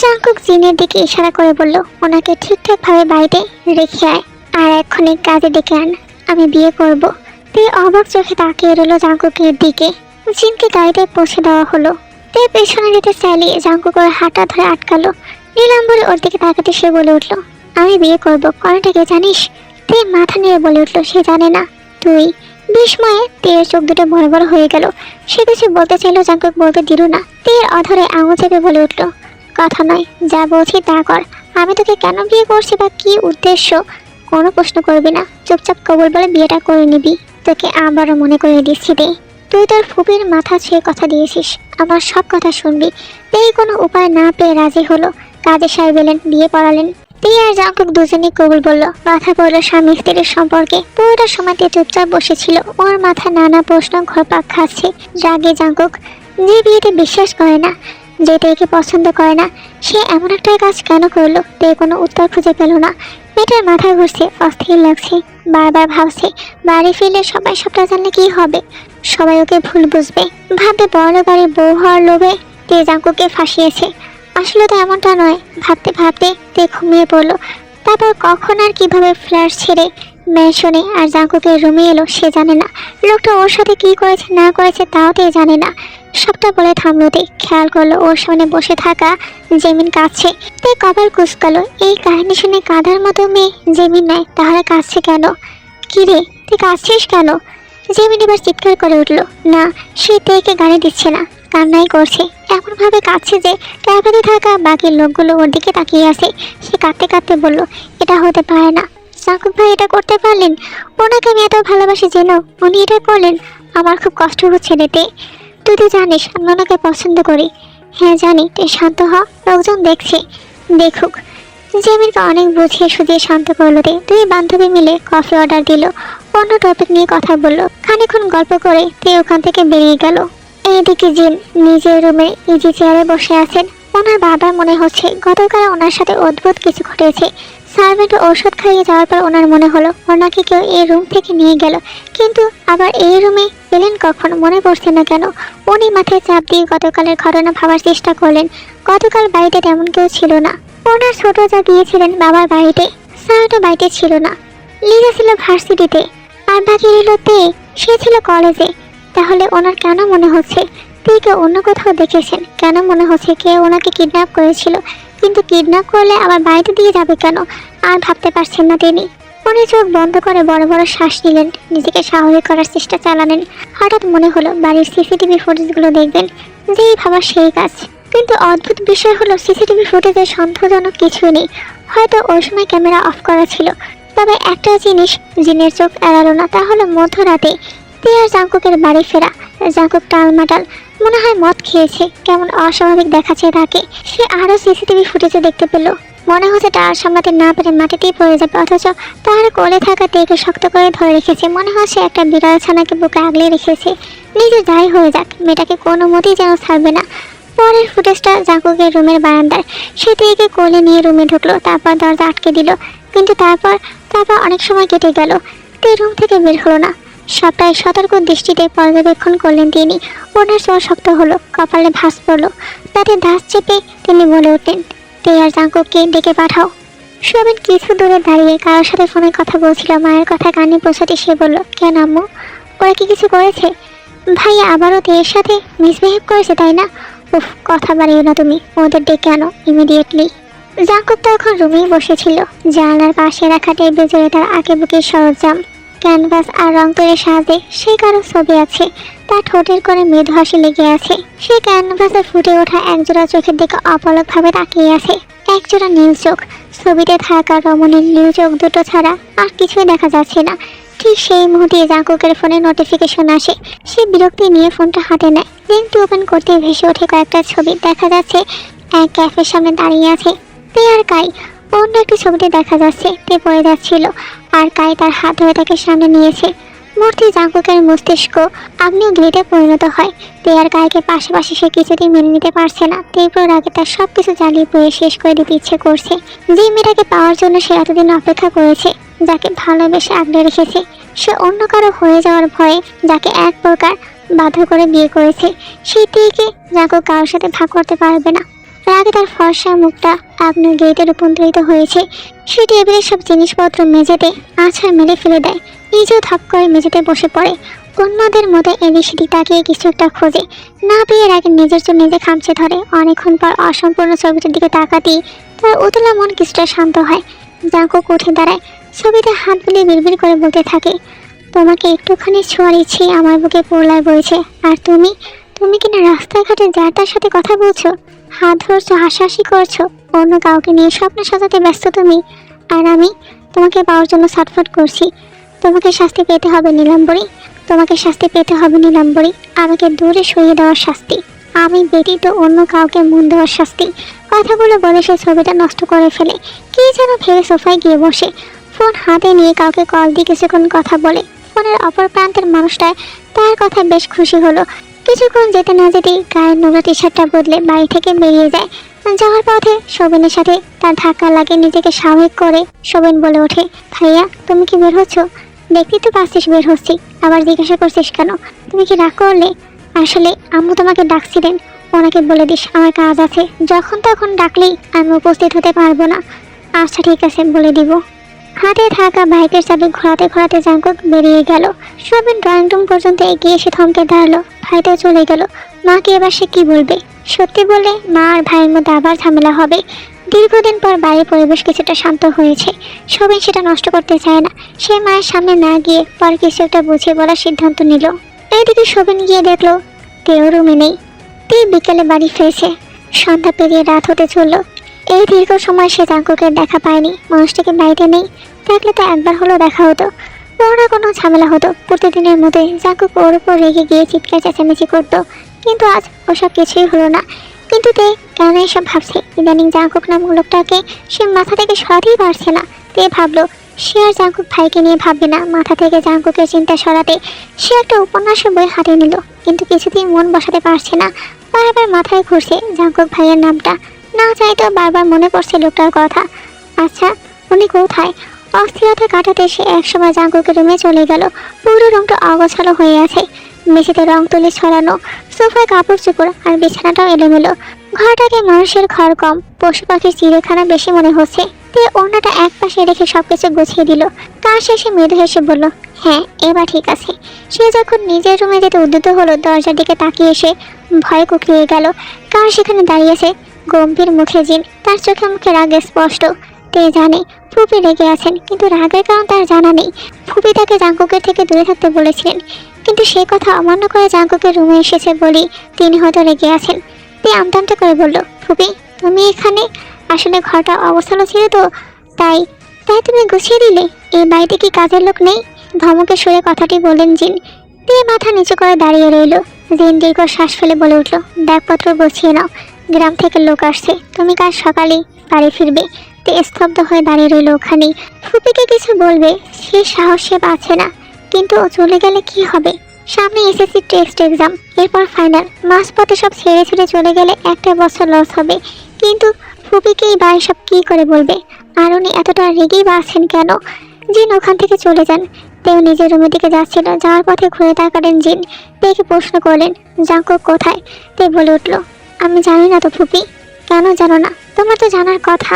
জাংকুক জিনের দিকে ইশারা করে বলল, ওনাকে ঠিকঠাকভাবে বাড়িতে রেখে আয়, আর এক্ষুনি কাজে ডেকে আন, আমি বিয়ে করব। তে অবাক চোখে তাকিয়ে রইল জাংকুকের দিকে। জিনকে গাড়িতে পৌঁছে দেওয়া হলো। তে পেছনে যেতে চাইলে জাংকুক ওর হাঁটা ধরে আটকালো। নীলাম্বরী ওর দিকে তাকাতে সে বলে উঠল, আমি বিয়ে করব, কারণটা কি জানিস? তে মাথা নিয়ে বলে উঠল, সে জানে না। তুই বিস্ময়ে তের চোখ দুটো বড় বড় হয়ে গেল। সে কিছু বলতে চাইলো, জাঙ্কুক বলতে দিল না। তের অধরে আঙুল চেপে বলে উঠল, কথা নয়, যা বলছি তা কর। আমি তোকে কেন বিয়ে করছি বা কি উদ্দেশ্য কোনো প্রশ্ন করবি না, চুপচাপ কবুল বলে বিয়েটা করে নিবি। তোকে আবারও মনে করে দিচ্ছি দে, তুই তোর ফুপির মাথা ছুঁয়ে কথা দিয়েছিস, আমার সব কথা শুনবি। তেই কোনো উপায় না পেয়ে রাজি হলো। কাজী সাহেব এলেন, বিয়ে পড়ালেন। তে আর জাঙ্কুক দুজনেই কবুল বলল। কথা বললো স্বামী স্ত্রীর সম্পর্কে। পুরোটা সময় তে চুপচাপ বসেছিল। ওর মাথায় নানা প্রশ্ন ঘুরপাক খাচ্ছে। রাগে জাঙ্কুক, যে বিয়েতে বিশ্বাস করে না, যে তেকে পছন্দ করে না, সে এমন একটা কাজ কেন করলো? তে কোনো উত্তর খুঁজে পেল না। মেয়েটার মাথা ঘুরছে, অস্থির লাগছে। বারবার ভাবছে বাড়ি ফিরলে সবাই সবটা জানলে কি হবে। সবাই ওকে ভুল বুঝবে, ভাববে বড় বাড়ির বউ হওয়ার লোভে তে জাঙ্কুককে ফাঁসিয়েছে। আসলে তো এমনটা নয়। ভাবতে ভাবতে তে ঘুমিয়ে পড়লো। তারপর কখন আর কিভাবে ফ্ল্যাট ছেড়ে ম্যানশনে আর জাঙ্কুকের রুমে এলো সে জানে না। লোকটা ওর সাথে কি করেছে না করেছে তাও তে জানে না। সবটা বলে থামলো। তে খেয়াল করলো ওর সামনে বসে থাকা জেমিন কাঁদছে। তে কপাল কুঁচকালো। এই কাহিনী শুনে কাঁদার মতো মেয়ে জেমিন নয়, তাহলে কাঁদছে কেন? কি রে, তুই কাঁদছিস কেন? জেমিন এবার চিৎকার করে উঠলো। না, সে তেকে গাড়ি দিচ্ছে না, কান্নাই করছে। এমনভাবে কাঁদছে যে ক্যাফেতে থাকা বাকি লোকগুলো ওর দিকে তাকিয়ে আছে। সে কাঁদতে কাঁদতে বলল, এটা হতে পারে না। জাঙ্কুক ভাই এটা করতে পারলেন? ওনাকে আমি এত ভালোবাসি যেন উনি এটা করলেন। আমার খুব কষ্ট হচ্ছে রেতে। তুই তো জানিস আমি ওনাকে পছন্দ করি। হ্যাঁ জানি, তুই শান্ত হ, লোকজন দেখছে, দেখুক। জেমিনকে অনেক বুঝিয়ে সুঝিয়ে শান্ত করলো। তে দুই বান্ধবী মিলে কফি অর্ডার দিল, অন্য টপিক নিয়ে কথা বললো। খানিকক্ষণ গল্প করে তে ওখান থেকে বেরিয়ে গেল। এইদিকে জিন নিজের রুমে ইজি চেয়ারে বসে আছেন। ওনার বাবা মনে হচ্ছে গতকাল ওনার সাথে অদ্ভুত কিছু ঘটেছে। সার্ভেন্ট ওষুধ খাইয়ে যাওয়ার পর ওনার মনে হলো ওনাকে কেউ এই রুম থেকে নিয়ে গেল, কিন্তু আবার এই রুমে এলেন কখন মনে পড়ছে না কেন। উনি মাথায় চাপ দিয়ে গতকালের ঘটনা ভাবার চেষ্টা করলেন। গতকাল বাড়িতে তেমন কেউ ছিল না। ওনার ছোট যা গিয়েছিলেন বাবার বাড়িতে, সারাটা বাড়িতে ছিল না। লিজা ছিল ভার্সিটিতে, আর বাকি রইল তে, সে ছিল কলেজে। তাহলে ওনার কেন মনে হচ্ছে তেকে অন্য কোথাও দেখেছেন? কেন মনে হচ্ছে কেউ ওনাকে কিডন্যাপ করেছিল? কিন্তু কিডন্যাপ করলে আবার বাড়িতে দিয়ে যাবে কেন? আর ভাবতে পারছেন না তিনি। উনি চোখ বন্ধ করে বড় বড় শ্বাস নিলেন, নিজেকে স্বাভাবিক করার চেষ্টা চালালেন। হঠাৎ মনে হলো বাড়ির সিসিটিভি ফুটেজগুলো দেখবেন। যেই ভাবা সেই কাজ। কিন্তু অদ্ভুত বিষয় হলো সিসিটিভি ফুটেজে সন্দেহজনক কিছুই নেই। হয়তো ওই সময় ক্যামেরা অফ করা ছিল। তবে একটা জিনিস জিনের চোখ এড়ালো না, তা হলো মধ্যরাতে তে আর জাঙ্কুকের বাড়ি ফেরা। জাঙ্কুক টালমাটাল, মনে হয় মদ খেয়েছে, কেমন অস্বাভাবিক দেখাচ্ছে তাকে। সে আরও সিসিটিভি ফুটেজে দেখতে পেল। মনে হচ্ছে টাল সামলাতে না পেরে মাটিতেই পড়ে যাবে, অথচ তার কোলে থাকা তেকে শক্ত করে ধরে রেখেছে। মনে হচ্ছে একটা বিড়াল ছানাকে বুকে আগলে রেখেছে। নিজে যাই হয়ে যাক, মেয়েটাকে কোনো মতেই যেন ছাড়বে না। পরের ফুটেজটা জাঙ্কুকের রুমের বারান্দার। সে তেকে কোলে নিয়ে রুমে ঢুকলো, তারপর দরজা আটকে দিল। কিন্তু তারপর অনেক সময় কেটে গেল, তে রুম থেকে বের হলো না। সবটাই সতর্ক দৃষ্টিতে পর্যবেক্ষণ করলেন তিনি। ওনার জ্বর শক্ত হলো, কপালে ভাঁজ পড়লো, তাতে দাঁত চেপে তিনি বলে উঠলেন, তে আর জাঙ্কুককে ডেকে পাঠাও। সবিন কিছু দূরে দাঁড়িয়ে কারোর সাথে ফোনে কথা বলছিল। মায়ের কথা কানে পৌঁছাতে সে বলল, কেন আম্মু, ওরা কি কিছু করেছে? ভাইয়া আবারও তের সাথে মিসবিহেভ করেছে তাই না? উফ, কথা বাড়িও না তুমি, ওদের ডেকে আনো ইমিডিয়েটলি। জাঙ্কুক তো এখন রুমেই বসেছিল। জানালার পাশে রাখা টেবিল জুড়ে তার আঁকে বুকে সরঞ্জাম, ক্যানভাস আর রং তুলির সাহায্যে সে কারো ছবি আছে। তার ঠোঁটের করে মৃদু হাসি লেগে আছে। সে ক্যানভাসে ফুটে ওঠা একজোড়া চোখের দিকে অপলকভাবে তাকিয়ে আছে। একজোড়া নীল চোখ। ছবিতে থাকা রমণীর নীল চোখ দুটো ছাড়া আর কিছুই দেখা যাচ্ছে না। ঠিক সেই মুহূর্তে জাঙ্কুকের ফোনে নোটিফিকেশন আসে। সে বিরক্তি নিয়ে ফোনটা হাতে নেয়। লিঙ্কটি ওপেন করতে ভেসে ওঠে কয়েকটা ছবি। দেখা যাচ্ছে এক ক্যাফের সামনে দাঁড়িয়ে আছে তে আর কাই। অন্য একটি ছবিতে দেখা যাচ্ছে তে পড়ে যাচ্ছিল, আর কাই তার হাত ধরে তাকে সামনে নিয়েছে। মূর্তি জাঙ্কুকের মস্তিষ্ক আগ্নেয়গিরিতে পরিণত হয়। তে আর কাইকে পাশাপাশি সে কিছুতেই মেনে নিতে পারছে না। তীব্র রাগে তার সব কিছু জ্বালিয়ে পুড়িয়ে শেষ করে দিতে ইচ্ছে করছে। যে মেয়েটাকে পাওয়ার জন্য সে এতদিন অপেক্ষা করেছে, যাকে ভালোবেসে আগলে রেখেছে, সে অন্য কারো হয়ে যাওয়ার ভয়ে যাকে এক প্রকার বাধ্য করে বিয়ে করেছে, সেই থেকে জাঙ্কুক কারোর সাথে ভাগ করতে পারবে না। রাগে তার ফর্সা মুখটা আগ্নেয়গিরিতে রূপান্তরিত হয়েছে। সে টেবিলের সব জিনিসপত্র মেঝেতে আছাড় মেরে ফেলে দেয়। নিজেও থাপ করে মেঝেতে বসে পড়ে। অন্যদের মতো এদিক সেদিক তাকিয়ে কিছু একটা খোঁজে। না পেয়ে রাগে নিজের চোখ নিজে খামচে ধরে। অনেকক্ষণ পর অসম্পূর্ণ ছবিটার দিকে তাকাতেই তার উতলা মন কিছুটা শান্ত হয়। জাঙ্কুক উঠে দাঁড়ায়, ছবিতে হাত বুলিয়ে বিড়বিড় করে বলতে থাকে, তোমাকে একটুখানি ছোঁয়ার ইচ্ছে আমার বুকে পোড়লায় বইছে। আর তুমি তুমি কিনা রাস্তাঘাটে যার তার সাথে কথা বলছো, হাত ধরছো, হাসাহাসি করছো, অন্য কাউকে নিয়ে স্বপ্ন সাজাতে ব্যস্ত তুমি। আর আমি তোমাকে পাওয়ার জন্য ছটফট করছি। তোমাকে শাস্তি পেতে হবে নীলাম্বরী, তোমাকে শাস্তি পেতে হবে নীলাম্বরী। আমাকে দূরে সরিয়ে দেওয়ার শাস্তি, আমি ব্যতীত অন্য কাউকে মন দেওয়ার শাস্তি। কথাগুলো বলে সে ছবিটা নষ্ট করে ফেলে। কি যেন ভেবে সোফায় গিয়ে বসে, ফোন হাতে নিয়ে কাউকে কল দিয়ে কিছুক্ষণ কথা বলে। ফোনের অপর প্রান্তের মানুষটায় তার কথা বেশ খুশি হলো। কিছুক্ষণ যেতে না যেতেই গায়ের নোংরা টি শার্টটা বদলে বাড়ি থেকে বেরিয়ে যায়। যাওয়ার পথে শোভনের সাথে তার ধাক্কা লাগে। নিজেকে স্বাভাবিক করে শোভন বলে ওঠে, ভাইয়া তুমি কি বের হচ্ছ? দেখতেই তো পাচ্ছিস বের হচ্ছি, আবার জিজ্ঞাসা করছিস কেন? তুমি কি রাগ করলে? আসলে আম্মু তোমাকে ডাকছিলেন, ওনাকে বলে দিস আমার কাজ আছে, যখন তখন ডাকলেই আমি উপস্থিত হতে পারবো না। আচ্ছা ঠিক আছে, বলে দিব। হাতে থাকা বাইকের চাবি ঘোরাতে ঘোরাতে জাঙ্কুক বেরিয়ে গেল। শোভন ড্রয়িং রুম পর্যন্ত এগিয়ে এসে থমকে দাঁড়ালো। ভাইটাও চলে গেল। মাকে এবার সে কি বলবে? সত্যি বলে মা আর ভাইয়ের মধ্যে আবার ঝামেলা হবে। দীর্ঘদিন পর বাড়ির পরিবেশ কিছুটা শান্ত হয়েছে। শোভন সেটা নষ্ট করতে চায় না। সে মায়ের সামনে না গিয়ে পর কিছু একটা বুঝিয়ে বলার সিদ্ধান্ত নিল। এইদিকে শোভন গিয়ে দেখলো তেও রুমে নেই। তে বিকেলে বাড়ি ফিরেছে। সন্ধ্যা পেরিয়ে রাত হতে চলল। এই দীর্ঘ সময় সে জাঙ্কুকের দেখা পায়নি। মানুষটাকে বাড়িতে নেই, দেখলে তো একবার হলেও দেখা হতো, ওরা কোনো ঝামেলা হতো। প্রতিদিনের মধ্যে জাঙ্কুক ওর উপর রেগে গিয়ে চিৎকার চেঁচামেচি করতো, কিন্তু আজ ওসব কিছুই হলো না। কিন্তু তে কেন এসব ভাবছে? ইদানিং জাঙ্কুক নামক লোকটাকে সে মাথা থেকে সরাতেই পারছে না। তে ভাবলো সে আর জাঙ্কুক ভাইকে নিয়ে ভাববে না। মাথা থেকে জাঙ্কুকের চিন্তা সরাতে সে একটা উপন্যাসের বই হাতে নিল, কিন্তু কিছুতেই মন বসাতে পারছে না। বারবার মাথায় ঘুরছে জাঙ্কুক ভাইয়ের নামটা, না চাইতেও বারবার মনে পড়ছে লোকটার কথা। আচ্ছা উনি কোথায়? অস্থিরতা কাটাতে সে একসময় জাঙ্কুকের রুমে চলে গেল। পুরো রুমটা অগোছালো হয়ে আছে। মেঝেতে রং তুলি ছড়ানো, সোফায় কাপড় চোপড়, আর বিছানাটাও এলোমেলো। ঘরটাকে মানুষের ঘর কম, পশু পাখির চিড়িয়াখানা বেশি মনে হচ্ছে। তে অন্যটা এক পাশে রেখে সবকিছু গুছিয়ে দিল। কার শেষে মৃদু হেসে বলল, হ্যাঁ এবার ঠিক আছে। সে যখন নিজের রুমে যেতে উদ্যত হলো, দরজার দিকে তাকিয়ে এসে ভয়ে কুকড়িয়ে গেল। কার সেখানে দাঁড়িয়েছে, গম্ভীর মুখে জিন, তার চোখে মুখে রাগে স্পষ্ট। তে জানে ফুপি রেগে আছেন, কিন্তু রাগের কারণ তার জানা নেই। ফুপি তাকে জাঙ্কুকের থেকে দূরে থাকতে বলেছিলেন, কিন্তু সে কথা অমান্য করে জাঙ্কুকের রুমে এসেছে বলেই তিনি হয়তো রেগে আছেন। তে আমতামতে করে বলল, ফুপি তুমি এখানে? আসলে ঘরটা অবস্থালো ছিল তো, তাই তাই তুমি গুছিয়ে দিলে? এই বাড়িতে কি কাজের লোক নেই? ধমকে সুরে কথাটি বললেন জিন। তে মাথা নিচু করে দাঁড়িয়ে রইল। জিন দীর্ঘ শ্বাস ফেলে বলে উঠল, ব্যাগপত্র গুছিয়ে নাও, গ্রাম থেকে লোক আসছে, তুমি কাল সকালেই বাড়ি ফিরবে। তে স্তব্ধ হয়ে দাঁড়িয়ে রইল ওখানেই। ফুপিকে কিছু বলবে সে সাহস সে পাচ্ছে না, কিন্তু ও চলে গেলে কি হবে? সামনে এসএসসি টেস্ট এক্সাম, এরপর ফাইনাল। মাঝপথে সব ছেড়ে ছুড়ে চলে গেলে একটা বছর লস হবে। কিন্তু ফুপিকেই বা এসব কী করে বলবে? আর উনি এতটা রেগেই বা আছেন কেন? জিন ওখান থেকে চলে যান। তেও নিজের রুমের দিকে যাচ্ছিল। যাওয়ার পথে ঘুরে তাকালেন জিন। তেকে প্রশ্ন করলেন, জাঙ্কুক কোথায়? তে বলে উঠল, আমি জানি না তো ফুপি। কেন জানো না? তোমার তো জানার কথা।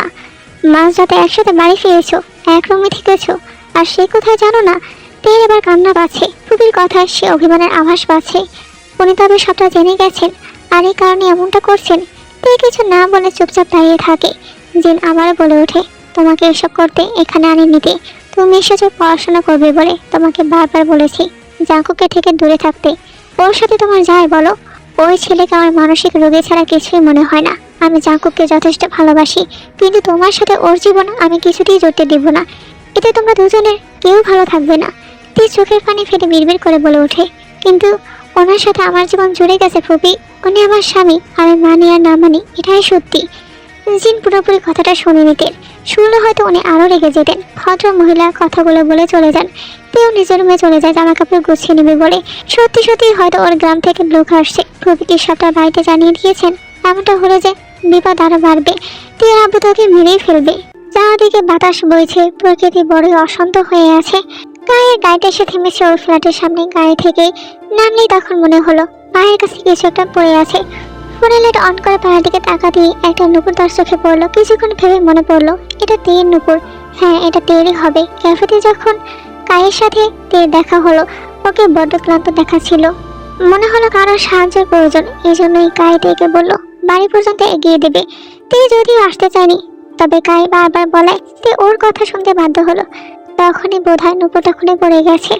মাঝরাতে একসাথে বাড়ি ফিরেছো, এক রুমে থেকেছো, আর সে কোথায় জানো না? তের এবার কান্না পাচ্ছে। ফুপির কথায় সে অভিমানের আভাস পাচ্ছে। উনি তবে সবটা জেনে গেছেন, আর এই কারণে এমনটা করছেন। তে কিছু না বলে চুপচাপ দাঁড়িয়ে থাকে। জিন আবারও বলে ওঠে, তোমাকে এসব করতে এখানে আনিনি তে। তুমি এসেছো পড়াশোনা করবে বলে। তোমাকে বারবার বলেছি জাঙ্কুকের থেকে দূরে থাকতে। ওর সাথে তোমার যায় বলো? ওই ছেলেকে আমার মানসিক রোগী ছাড়া কিছুই মনে হয় না। আমি জাঙ্কুককে যথেষ্ট ভালোবাসি, কিন্তু তোমার সাথে ওর জীবন আমি কিছুতেই জড়তে দিব না। এতে তোমরা দুজনের কেউ ভালো থাকবে না। তে চোখের পানি ফেটে বিড়বিড় করে বলে ওঠে, কিন্তু ওনার সাথে আমার জীবন জুড়ে গেছে ফুপি। উনি আমার স্বামী, আমি মানি আর না মানি এটাই সত্যি। জিন পুরোপুরি কথাটা শুনে নিতেন। শুনলে হয়তো উনি আরও রেগে যেতেন। ভদ্র মহিলা কথাগুলো বলে চলে যান। তেও নিজের রুমে চলে যায় জামা কাপড় গুছিয়ে নেবে বলে। সত্যি সত্যি হয়তো ওর গ্রাম থেকে লোক আসছে। প্রকৃতির সবটা বাড়িতে জানিয়ে দিয়েছেন। এমনটা হলে যে বিপদ আরো বাড়বে। তের আব্বু তোকে মেরেই ফেলবে। চারদিকে বাতাস বইছে, প্রকৃতি বড়ই অশান্ত হয়ে আছে। গায়ের গাড়িটা এসে থেমেছে ওর ফ্ল্যাটের সামনে। গাড়ি থেকে নামলেই তখন মনে হলো পায়ের কাছে কিছু একটা পড়ে আছে। ফোনের লাইট অন করে পায়ের দিকে তাকা দিয়ে একটা নুপুর তার চোখে পড়লো। কিছুক্ষণ ভেবে মনে পড়লো এটা তের নুপুর। হ্যাঁ এটা তেরই হবে। ক্যাফেতে যখন কায়ের সাথে তের দেখা হলো, ওকে বড্ড ক্লান্ত দেখাচ্ছিল। মনে হলো কারোর সাহায্যের প্রয়োজন। এই জন্যই কায়ে তেকে বললো বাড়ি পর্যন্ত এগিয়ে দেবে। তে যদিও আসতে চায়নি, তবে কায়ে বারবার বলায় তে ওর কথা শুনতে বাধ্য হলো। তখনই বোধহয় নুপুরটা খুলে পড়ে গেছে।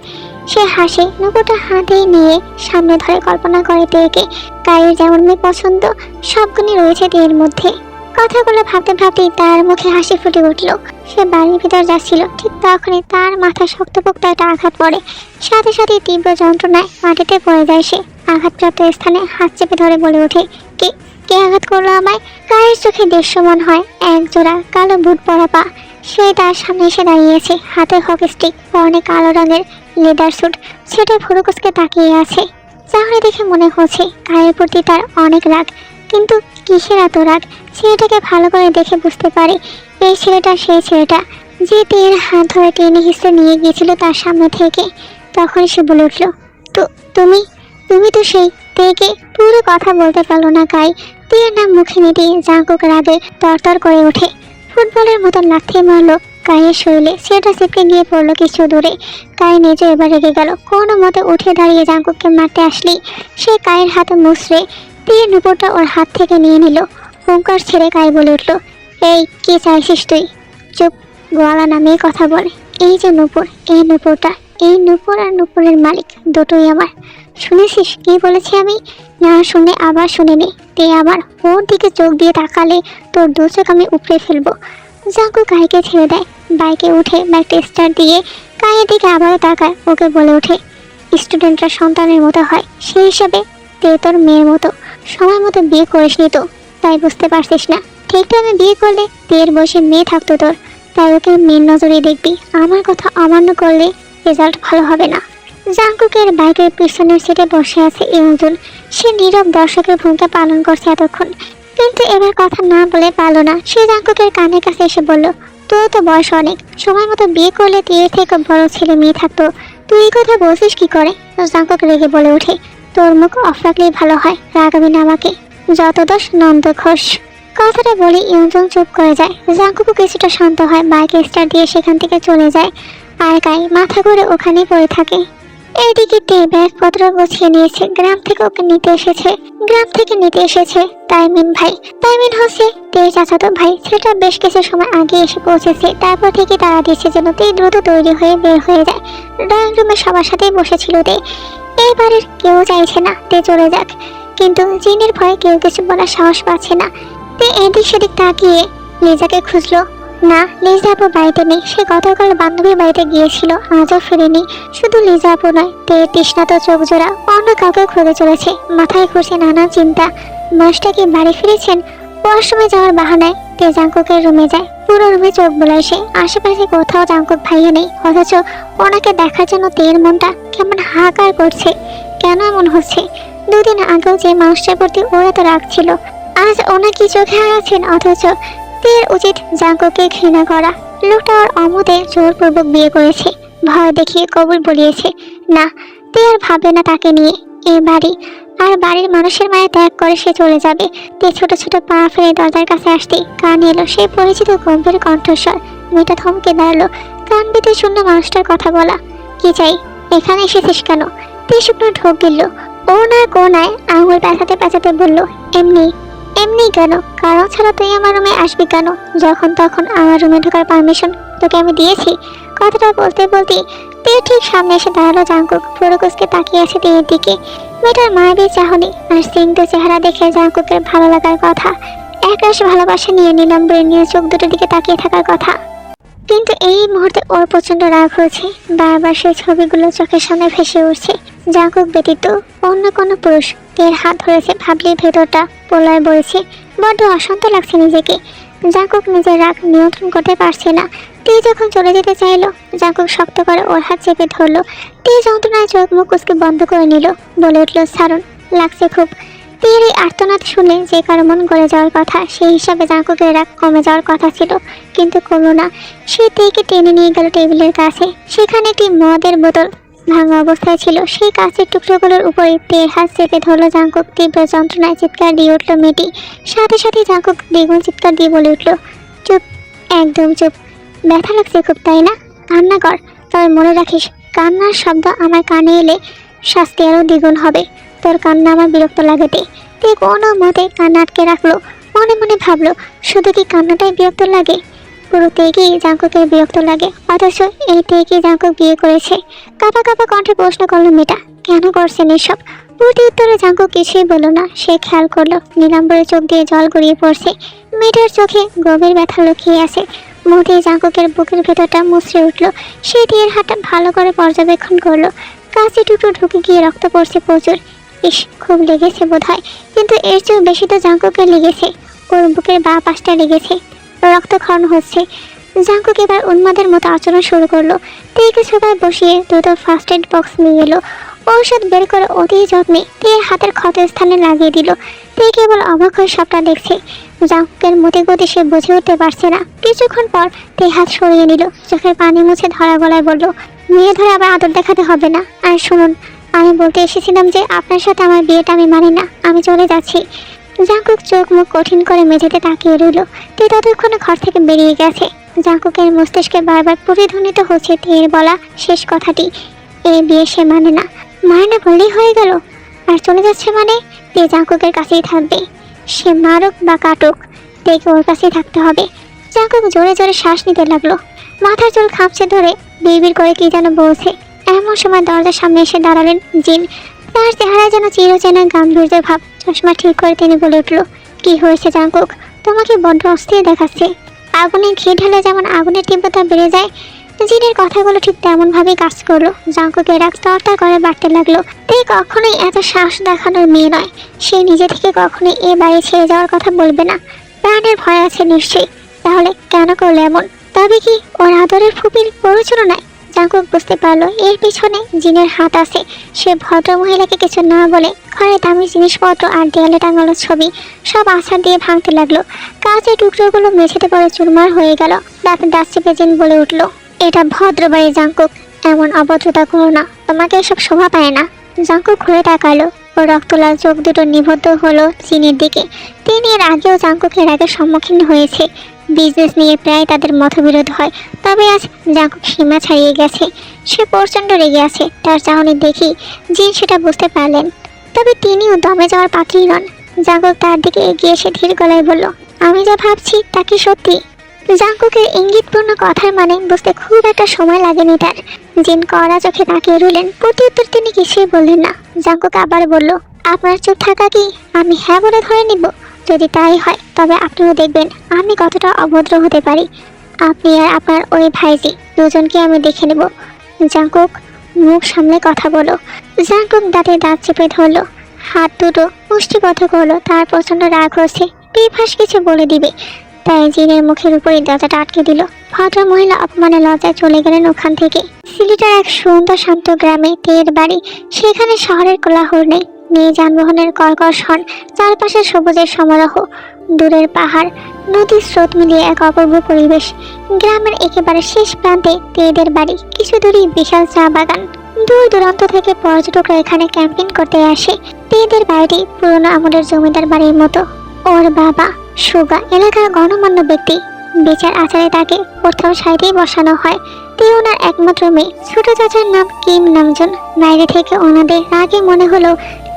সে হাসে, নুপুরটা হাতে নিয়ে সামনে ধরে কল্পনা করে তেকে। কায়ের যেমন মেয়ে পছন্দ সবগুলি রয়েছে তের মধ্যে। কথাগুলো ভাবতে ভাবতেই তার মুখে হাসি ফুটে উঠল। সে বাড়ির ভিতর যাচ্ছিল, ঠিক তখনই তার মাথায় শক্তপোক্ত একটা আঘাত পড়ে। সাথে সাথে তীব্র যন্ত্রণায় মাটিতে পড়ে যায় সে। আঘাতপ্রাপ্ত স্থানে হাত চেপে ধরে বলে ওঠে, কে কে আঘাত করলো আমায়? কায়ের চোখে দৃশ্যমান হয় এক জোড়া কালো বুট পরা পা। সে তার সামনে এসে দাঁড়িয়েছে, হাতে হকি স্টিক, পরনে কালো রঙের লেদার স্যুট, সেটা ফুরুকুসকে তাকিয়ে আছে। তাহলে দেখে মনে হচ্ছে কায়ের প্রতি তার অনেক রাগ, কিন্তু কিসের এত রাগ? ছেলেটাকে ভালো করে দেখে বুঝতে পারে এই ছেলেটা সেই ছেলেটা যে তের হাত ধরে টেনে হিসেবে নিয়ে গিয়েছিল তার সামনে থেকে। তখন সে বলে উঠল, তো তুমি তুমি তো সেই তেকে। পুরো কথা বলতে পারলো না কাই। তের নাম মুখে নিতে জাঙ্কুক রাগে তরতর করে ওঠে। ফুটবলের মতন লাথি মারলো কায়ের শরীরে। সেটা ছিটকে গিয়ে পড়লো কিছু দূরে। কায় নিজে এবার রেগে গেল। কোনো মতে উঠে দাঁড়িয়ে জাঙ্কুককে মারতে আসলেই সে কায়ের হাতে মুচড়ে তীর নুপুরটা ওর হাত থেকে নিয়ে নিল। হুঙ্কার ছেড়ে কাই বলে উঠল, এই কি চাইছিস তুই? চুপ, গলা নামিয়ে কথা বলে। এই যে নুপুর, এই নুপুরটা, এই নুপুর আর নুপুরের মালিক দুটোই আমার। শুনেছিস কি বলেছি আমি? না শুনে আবার শুনে নে। তে আবার ওর দিকে চোখ দিয়ে তাকালে তোর দু চোখ আমি উপড়ে ফেলবো। জাঙ্কুক কাইকে ছেড়ে দেয়। বাইকে উঠে বাইকটা স্টার্ট দিয়ে কায়ের দিকে আবারও তাকায়। ওকে বলে ওঠে, স্টুডেন্টরা সন্তানের মতো হয়, সেই হিসাবে তে তোর মেয়ের মতো। সময় মতো বিয়ে করিসনি তো, তাই বুঝতে পারছিস না। ঠিক টাইমে বিয়ে করলে তের বয়সে মেয়ে থাকতো তোর, তাই ওকে মেয়ের নজরে দেখবি। আমার কথা অমান্য করলে রেজাল্ট ভালো হবে না। জাঙ্কুকের বাইকের পিছনের সিটে বসে আছে ইউজুন। সে নীরব দর্শকের ভূমিকা পালন করছে এতক্ষণ, কিন্তু এবার কথা না বলে পারল না। সে জাঙ্কুকের কানের কাছে এসে বলল, তোর তো বয়স অনেক, সময় মতো বিয়ে করলে তের থেকে বড় ছেলে মেয়ে থাকতো। তুই এই কথা বলছিস কি করে? জাঙ্কুক রেগে বলে ওঠে, তোর মুখ অফ রাখলেই ভালো হয়, রাগাবি না আমাকে। যত দোষ নন্দ ঘোষ। কথাটা বলে ইউজুন চুপ করে যায়। জাঙ্কুকও কিছুটা শান্ত হয়, বাইকে স্টার্ট দিয়ে সেখান থেকে চলে যায়। আর কাই মাথা ঘুরে ওখানেই পড়ে থাকে। এইদিকে তে ব্যাগপত্র গুছিয়ে নিয়েছে। গ্রাম থেকে ওকে নিতে এসেছে তাইমিন ভাই। তাইমিন হচ্ছে তের চাচাতো ভাই। সেটা বেশ কিছু সময় আগে এসে পৌঁছেছে। তারপর থেকে তারা দিচ্ছে যেন তে দ্রুত তৈরি হয়ে বের হয়ে যায়। ড্রয়িং রুমে সবার সাথেই বসেছিল তে। এই বাড়ির কেউ চাইছে না তে চলে যাক, কিন্তু জিনের ভয়ে কেউ কিছু বলার সাহস পাচ্ছে না। তে এদিক সেদিক তাকিয়ে লিজাকে খুঁজলো। না, লিজা আপু বাড়িতে নেই। সে গতকাল বান্ধবীর বাড়িতে গিয়েছিল, আজও ফেরেনি। শুধু লিজা আপু নয়, তে তৃষ্ণাত চোখ জোড়া অন্য কাউকে খুঁজে চলেছে। মাথায় ঘুরছে নানা চিন্তা। মাসটা কি বাড়ি ফিরেছেন? ওয়াশরুমে যাওয়ার বাহানায় তে জাঙ্কুকের রুমে যায়। পুরো রুমে চোখ বোলায় সে। আশেপাশে কোথাও জাঙ্কুক ভাইয়া নেই, অথচ ওনাকে দেখার জন্য তের মনটা কেমন হাহাকার করছে। কেন এমন হচ্ছে? দুদিন আগেও যে মানুষটার প্রতি ওরা তো রাগ ছিল, আজ ওনাকে চোখে হারাচ্ছেন। অথচ তের উচিত জাঙ্কুককে ঘৃণা করা। লোকটা ওর অমতে জোরপূর্বক বিয়ে করেছে, ভয় দেখিয়ে কবুল বলিয়েছে। না, তে আর ভাবে না তাকে নিয়ে। এ বাড়ি আর বাড়ির মানুষের মায়া ত্যাগ করে সে চলে যাবে। তে ছোট ছোট পা ফেলে দরজার কাছে আসতেই কানে এলো সেই পরিচিত গম্ভীর কণ্ঠস্বর। মেয়েটা থমকে দাঁড়ালো, কান পেতে শুনল মানুষটার কথা বলা। কি চাই? এখানে এসেছিস কেন? তে শুকনো ঢোক গেল। ওনার কোনায় আঙুল পেঁচাতে পেঁচাতে বলল, এমনি। এমনি কেন? কারণ ছাড়া তুই আমার রুমে আসবি কেন? যখন তখন আমার রুমে ঢোকার পারমিশন তোকে আমি দিয়েছি? কথাটা বলতে বলতে তে ঠিক সামনে এসে দাঁড়ালো জাঙ্কুক। ফুরুকুসকে তাকিয়ে আছে তের দিকে। মেয়েটার মায়াবী চাহনি আর স্নিগ্ধ চেহারা দেখে জাঙ্কুকের ভালো লাগার কথা। একরাশ ভালোবাসা নিয়ে নিলাম্বরে নিয়ে চোখ দুটোর দিকে তাকিয়ে থাকার কথা। কিন্তু এই মুহূর্তে ওর প্রচন্ড রাগ হয়েছে। বারবার সেই ছবিগুলো চোখের সামনে ভেসে উঠছে। জাঙ্কুক ব্যতীত অন্য কোনো পুরুষ তের হাত ধরেছে ভাবলেই ভেতরটা প্রলয় বইছে। বড্ড অশান্ত লাগছে নিজেকে। জাঙ্কুক নিজের রাগ নিয়ন্ত্রণ করতে পারছে না। তে যখন চলে যেতে চাইলো, জাঙ্কুক শক্ত করে ওর হাত চেপে ধরলো। তে যন্ত্রণায় চোখ মুখ কুঁচকে বন্ধ করে নিল। বলে উঠল, ছাড়ুন, লাগছে খুব। তের এই আর্তনাদ শুনে যে কারো মন গড়ে যাওয়ার কথা, সেই হিসাবে জাঙ্কুকের রাগ কমে যাওয়ার কথা ছিল, কিন্তু কমলো না। সে তেকে টেনে নিয়ে গেল টেবিলের কাছে। সেখানে একটি মদের বোতল ভাঙা অবস্থায় ছিল। সেই কাঁচের টুকরোগুলোর উপরে তের হাত চেপে ধরলো জাঙ্কুক। তীব্র যন্ত্রণায় চিৎকার দিয়ে উঠল মেয়েটি। সাথে সাথে জাঙ্কুক দ্বিগুণ চিৎকার দিয়ে বলে উঠল, চুপ, একদম চুপ। ব্যথা লাগছে খুব, তাই না? কান্না কর, তবে মনে রাখিস কান্নার শব্দ আমার কানে এলে শাস্তি আরও দ্বিগুণ হবে। তোর কান্না আমার বিরক্ত লাগে। তে কোনো মতে কান্না আটকে রাখলো। মনে মনে ভাবলো, শুধু কি কান্নাটাই বিরক্ত লাগে? পুরো তেগেই জাঙ্কুকের বিরক্ত লাগে, অথচ এই তেগেই জাঙ্কুক বিয়ে করেছে। কাঁপা কাঁপা কণ্ঠে প্রশ্ন করলো মেয়েটা, কেন করছেন এসব? প্রতি উত্তরে জাঙ্কুক কিছুই বলল না। সে খেয়াল করলো নীলাম্বরের চোখ দিয়ে জল গড়িয়ে পড়ছে। মেয়েটার চোখে গভীর ব্যথা লুকিয়ে আছে। মুহূর্তে জাঙ্কুকের বুকের ভেতরটা মুচড়ে উঠল। সে তীর হাতটা ভালো করে পর্যবেক্ষণ করলো। কাছে টুকরো ঢুকে গিয়ে রক্ত পড়ছে প্রচুর। ইস, খুব লেগেছে বোধ হয়, কিন্তু এর চেয়েও বেশি তো জাঙ্কুকের লেগেছে। ওর বুকের বাঁ পাশটা লেগেছে, রক্তক্ষরণ হচ্ছে। জাঙ্কুক এবার উন্মাদের মতো আচরণ শুরু করলো। তেকে সোফায় বসিয়ে দ্রুত ফার্স্ট এড বক্স নিয়ে এলো। ঔষধ বের করে অতি যত্নে তের হাতের ক্ষত স্থানে লাগিয়ে দিল। তে কেবল অবাক হয়ে সবটা দেখছে। জাঙ্কুকের মতে গতি সে বুঝে উঠতে পারছে না। কিছুক্ষণ পর তে হাত সরিয়ে নিল, চোখের পানি মুছে ধরা গলায় বলল, মেয়ে ধরে আবার আদর দেখাতে হবে না। আর শুনুন, আমি বলতে এসেছিলাম যে আপনার সাথে আমার বিয়েটা আমি মানি না, আমি চলে যাচ্ছি। জাঙ্কুক চোখ মুখ কঠিন করে মেঝেতে তাকিয়ে রইল। তে ততক্ষণে ঘর থেকে বেরিয়ে গেছে। জাঙ্কুকের মস্তিষ্কে বারবার প্রতিধ্বনিত হচ্ছে তের বলা শেষ কথাটি, এই বিয়ে সে মানে না। মানে না বললেই হয়ে গেল, আর চলে যাচ্ছে মানে তে জাঙ্কুকের কাছেই থাকবে। সে মারুক বা কাটুক, তেকে ওর কাছেই থাকতে হবে। জাঙ্কুক জোরে জোরে শ্বাস নিতে লাগলো। মাথার চুল খামচে ধরে বিড়বিড় করে কি যেন বলছে। এমন সময় দরজার সামনে এসে দাঁড়ালেন জিন। তার চেহারা যেন চিরচেনা গাম্ভীর্য ভাব। চশমা ঠিক করে তিনি বলে উঠল, কি হয়েছে জাঙ্কুক? তোমাকে বড্ড অস্থির দেখাচ্ছে। আগুনে ঘি ঢালে যেমন আগুনের তীব্রতা বেড়ে যায়, জিনের কথাগুলো ঠিক তেমনভাবেই কাজ করলো। জাঙ্কুকের রাগ তরতর করে বাড়তে লাগলো। তে কখনোই এত সাহস দেখানোর মেয়ে নয়। সে নিজে থেকে কখনোই এ বাড়ি ছেড়ে যাওয়ার কথা বলবে না। প্রাণের ভয় আছে নিশ্চয়ই, তাহলে কেন করলো এমন? তবে কি ওর আদরের ফুপির প্ররোচনায়? জাঙ্কুক বুঝতে পারলো এর পিছনে জিনের হাত আছে। সে ভদ্র মহিলাকে কিছু না বলে ঘরে দামি জিনিসপত্র আর দেয়ালে টাঙানো ছবি সব আছাড় দিয়ে ভাঙতে লাগলো। কাঁচের টুকরোগুলো মেঝেতে পড়ে চুরমার হয়ে গেল। দাঁতে দাঁত চেপে জিন বলে উঠল, এটা ভদ্র বাড়ি জাঙ্কুক, এমন অভদ্রতা করো না, তোমাকে এসব শোভা পায় না। জাঙ্কুক ঘুরে তাকালো। ও রক্তলাল চোখ দুটো নিবদ্ধ হলো জিনের দিকে। তিনি এর আগেও জাঙ্কুকের আগে সম্মুখীন হয়েছে। বিজনেস নিয়ে প্রায় তাদের মতবিরোধ হয়, তবে আজ জাঙ্কুক সীমা ছাড়িয়ে গেছে। সে প্রচণ্ড রেগে আছে। তার চাহনি দেখি জিন সেটা বুঝতে পারলেন। তবে তিনিও দমে যাওয়ার পাত্রী নন। জাঙ্কুক তার দিকে এগিয়ে এসে ধীর গলায় বলল, আমি যা ভাবছি তা কি সত্যি? জাঙ্কুকের ইঙ্গিতপূর্ণ কথার মানে বুঝতে খুব একটা সময় লাগেনি তার। জিন কড়া চোখে তাকিয়ে রইলেন। প্রত্যুত্তর তিনি কিছুই বললেন না। জাঙ্কুক আবার বলল, আপনার চুপ থাকা কি আমি হ্যাঁ বলে ধরে নিব? যদি তাই হয় তবে আপনিও দেখবেন আমি কতটা অভদ্র হতে পারি। আপনি আর আপনার ওই ভাইজি দুজনকে আমি দেখে নেব। জাঙ্কুক, মুখ সামনে কথা বলো। জাঙ্কুক দাঁতে দাঁত চেপে ধরলো, হাত দুটো মুষ্টিবদ্ধ করলো। তার প্রচণ্ড রাগ হচ্ছে, বেফাঁস কিছু বলে দিবে, তাই জিনের মুখের উপরে দরজাটা আটকে দিল। ভদ্র মহিলা অপমানে লজ্জায় চলে গেলেন ওখান থেকে। সিলেটের এক সুন্দর শান্ত গ্রামে তের বাড়ি। সেখানে শহরের কোলাহল নেই, নেই যানবাহনের কর্কশ হর্ন। চারপাশে সবুজের সমারোহ, দূরের পাহাড় নদীর স্রোত মিলিয়ে এক অপূর্ব পরিবেশ। গ্রামের একেবারে শেষ প্রান্তে তেদের বাড়ি। কিছু দূরেই বিশাল চা বাগান। দূর দূরান্ত থেকে পর্যটকরা এখানে ক্যাম্পিং করতে আসে। তেদের বাড়িটি পুরনো আমলের জমিদার বাড়ির মতো। ওর বাবা সুগা এলাকার গণমান্য ব্যক্তি। বিচার আচারে তাকে প্রথম সাইডেই বসানো হয়। তে ওনার একমাত্র মেয়ে। ছোট চাচার নাম কিম নামজন। বাইরে থেকে ওনাদের আগে মনে হলো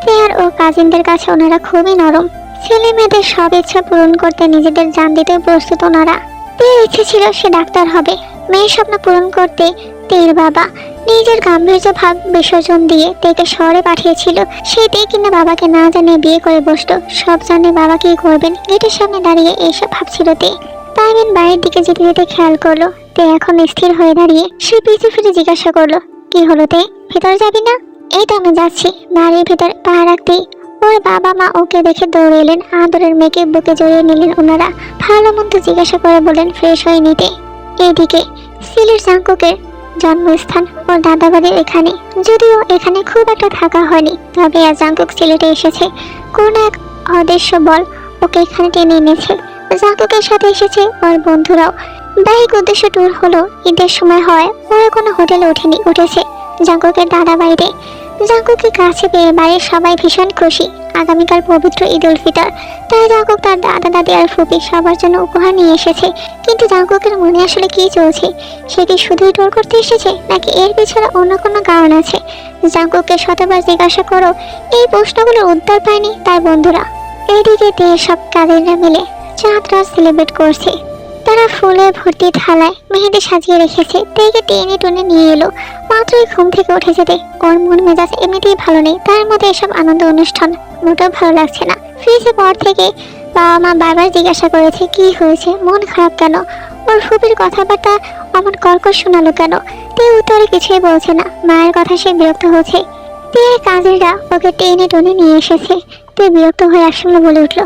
তে আর ও কাজিনদের কাছে ওনারা খুবই নরম। ছেলে মেয়েদের সব ইচ্ছা পূরণ করতে নিজেদের জান দিতে প্রস্তুত ওনারা। তের ইচ্ছে ছিল সে ডাক্তার হবে। মেয়ের স্বপ্ন পূরণ করতে তের বাবা নিজের গাম্ভীর্য ভাব বিসর্জন দিয়ে তেকে শহরে পাঠিয়েছিল। সেটাই কিনা বাবাকে না জানিয়ে বিয়ে করে বসতো। সব জানে বাবা কি করবেন। গেটের সামনে দাঁড়িয়ে এইসব ভাবছিল তে। তাইবেন বাড়ির দিকে যেতে যেতে খেয়াল করলো তে এখন স্থির হয়ে দাঁড়িয়ে। সে পিছু ফিরে জিজ্ঞাসা করলো, কি হলো তে, ভেতরে যাবি না? এই তো আমি যাচ্ছি। বাড়ির ভেতর পা রাখতেই ওর বাবা মা ওকে দেখে দৌড়ে এলেন। আদরের মেয়েকে বুকে জড়িয়ে নিলেন ওনারা। ভালো মন্দ জিজ্ঞাসা করে বলেন ফ্রেশ হয়ে নিতে। এইদিকে সিলেট জাঙ্কুকের জন্মস্থান ওর দাদাবাড়ির এখানে। যদিও এখানে খুব একটা থাকা হয়নি, তবে আজ জাঙ্কুক সিলেটে এসেছে। কোন এক অদৃশ্য বল ওকে এখানে টেনে এনেছে। জাঙ্কুকের সাথে এসেছে ওর বন্ধুরাও। বাইক উদ্দেশ্য ট্যুর হলো। ঈদের সময় হয় ওরা কোনো হোটেলে ওঠেনি, উঠেছে জাঙ্কুকের দাদা বাড়িতে। জাঙ্কুককে কাছে পেয়ে বাড়ির সবাই ভীষণ খুশি। আগামীকাল পবিত্র ঈদ উল ফিতর, তাই জাঙ্কুক তার দাদা দাদি আর ফুপি সবার জন্য উপহার নিয়ে এসেছে। কিন্তু জাঙ্কুকের মনে আসলে কি চলছে? সে কি শুধুই ট্যুর করতে এসেছে, নাকি এর পিছনে অন্য কোনো কারণ আছে? জাঙ্কুককে শতবার জিজ্ঞাসা করো এই প্রশ্নগুলোর উত্তর পায়নি তার বন্ধুরা। এইদিকে সব কাজিনরা মিলে চাঁদ রাত সেলিব্রেট করছে। তারা ফুলে ভর্তি থালায় মেহেদি সাজিয়ে রেখেছে। তেকে টেনে টুনে নিয়ে এলো। মাত্রই ঘুম থেকে উঠে যেতে ওর মন মেজাজ এমনিতেই ভালো নেই, তার মধ্যে এসব আনন্দ অনুষ্ঠান মোটেও ভালো লাগছে না। ফ্রিজে পর থেকে বাবা মা বারবার জিজ্ঞাসা করেছে কি হয়েছে, মন খারাপ কেন, ওর ফুপির কথাবার্তা অমন কর্কশ শোনালো কেন। তে উত্তরে কিছুই বলছে না। মায়ের কথা সে বিরক্ত হচ্ছে। তের কাজেররা ওকে টেনে টুনে নিয়ে এসেছে। তে বিরক্ত হয়ে একসঙ্গে বলে উঠলো,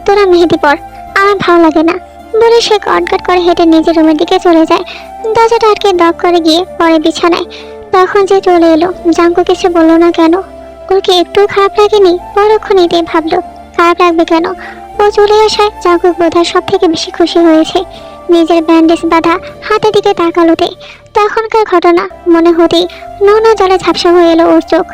তোরা মেহেদি পর, আমার ভালো লাগে না বলে সে গটগট করে হেঁটে নিজের রুমের দিকে চলে যায়। দরজাটা আটকে দপ করে গিয়ে পরে বিছানায়। তখন যে চলে এলো, জাঙ্কু কিছু বললো না কেন? ওর কি একটু খারাপ লাগেনি? পরক্ষণ এটাই ভাবলো, খারাপ লাগবে কেন? ও চলে আসায় জাঙ্কু বোধহয় সব থেকে বেশি খুশি হয়েছে। নিজের ব্যান্ডেজ বাঁধা হাতের দিকে তাকালোতে তখনকার ঘটনা মনে হতেই নোনা জলে ঝাপসা হয়ে এলো ওর চোখ।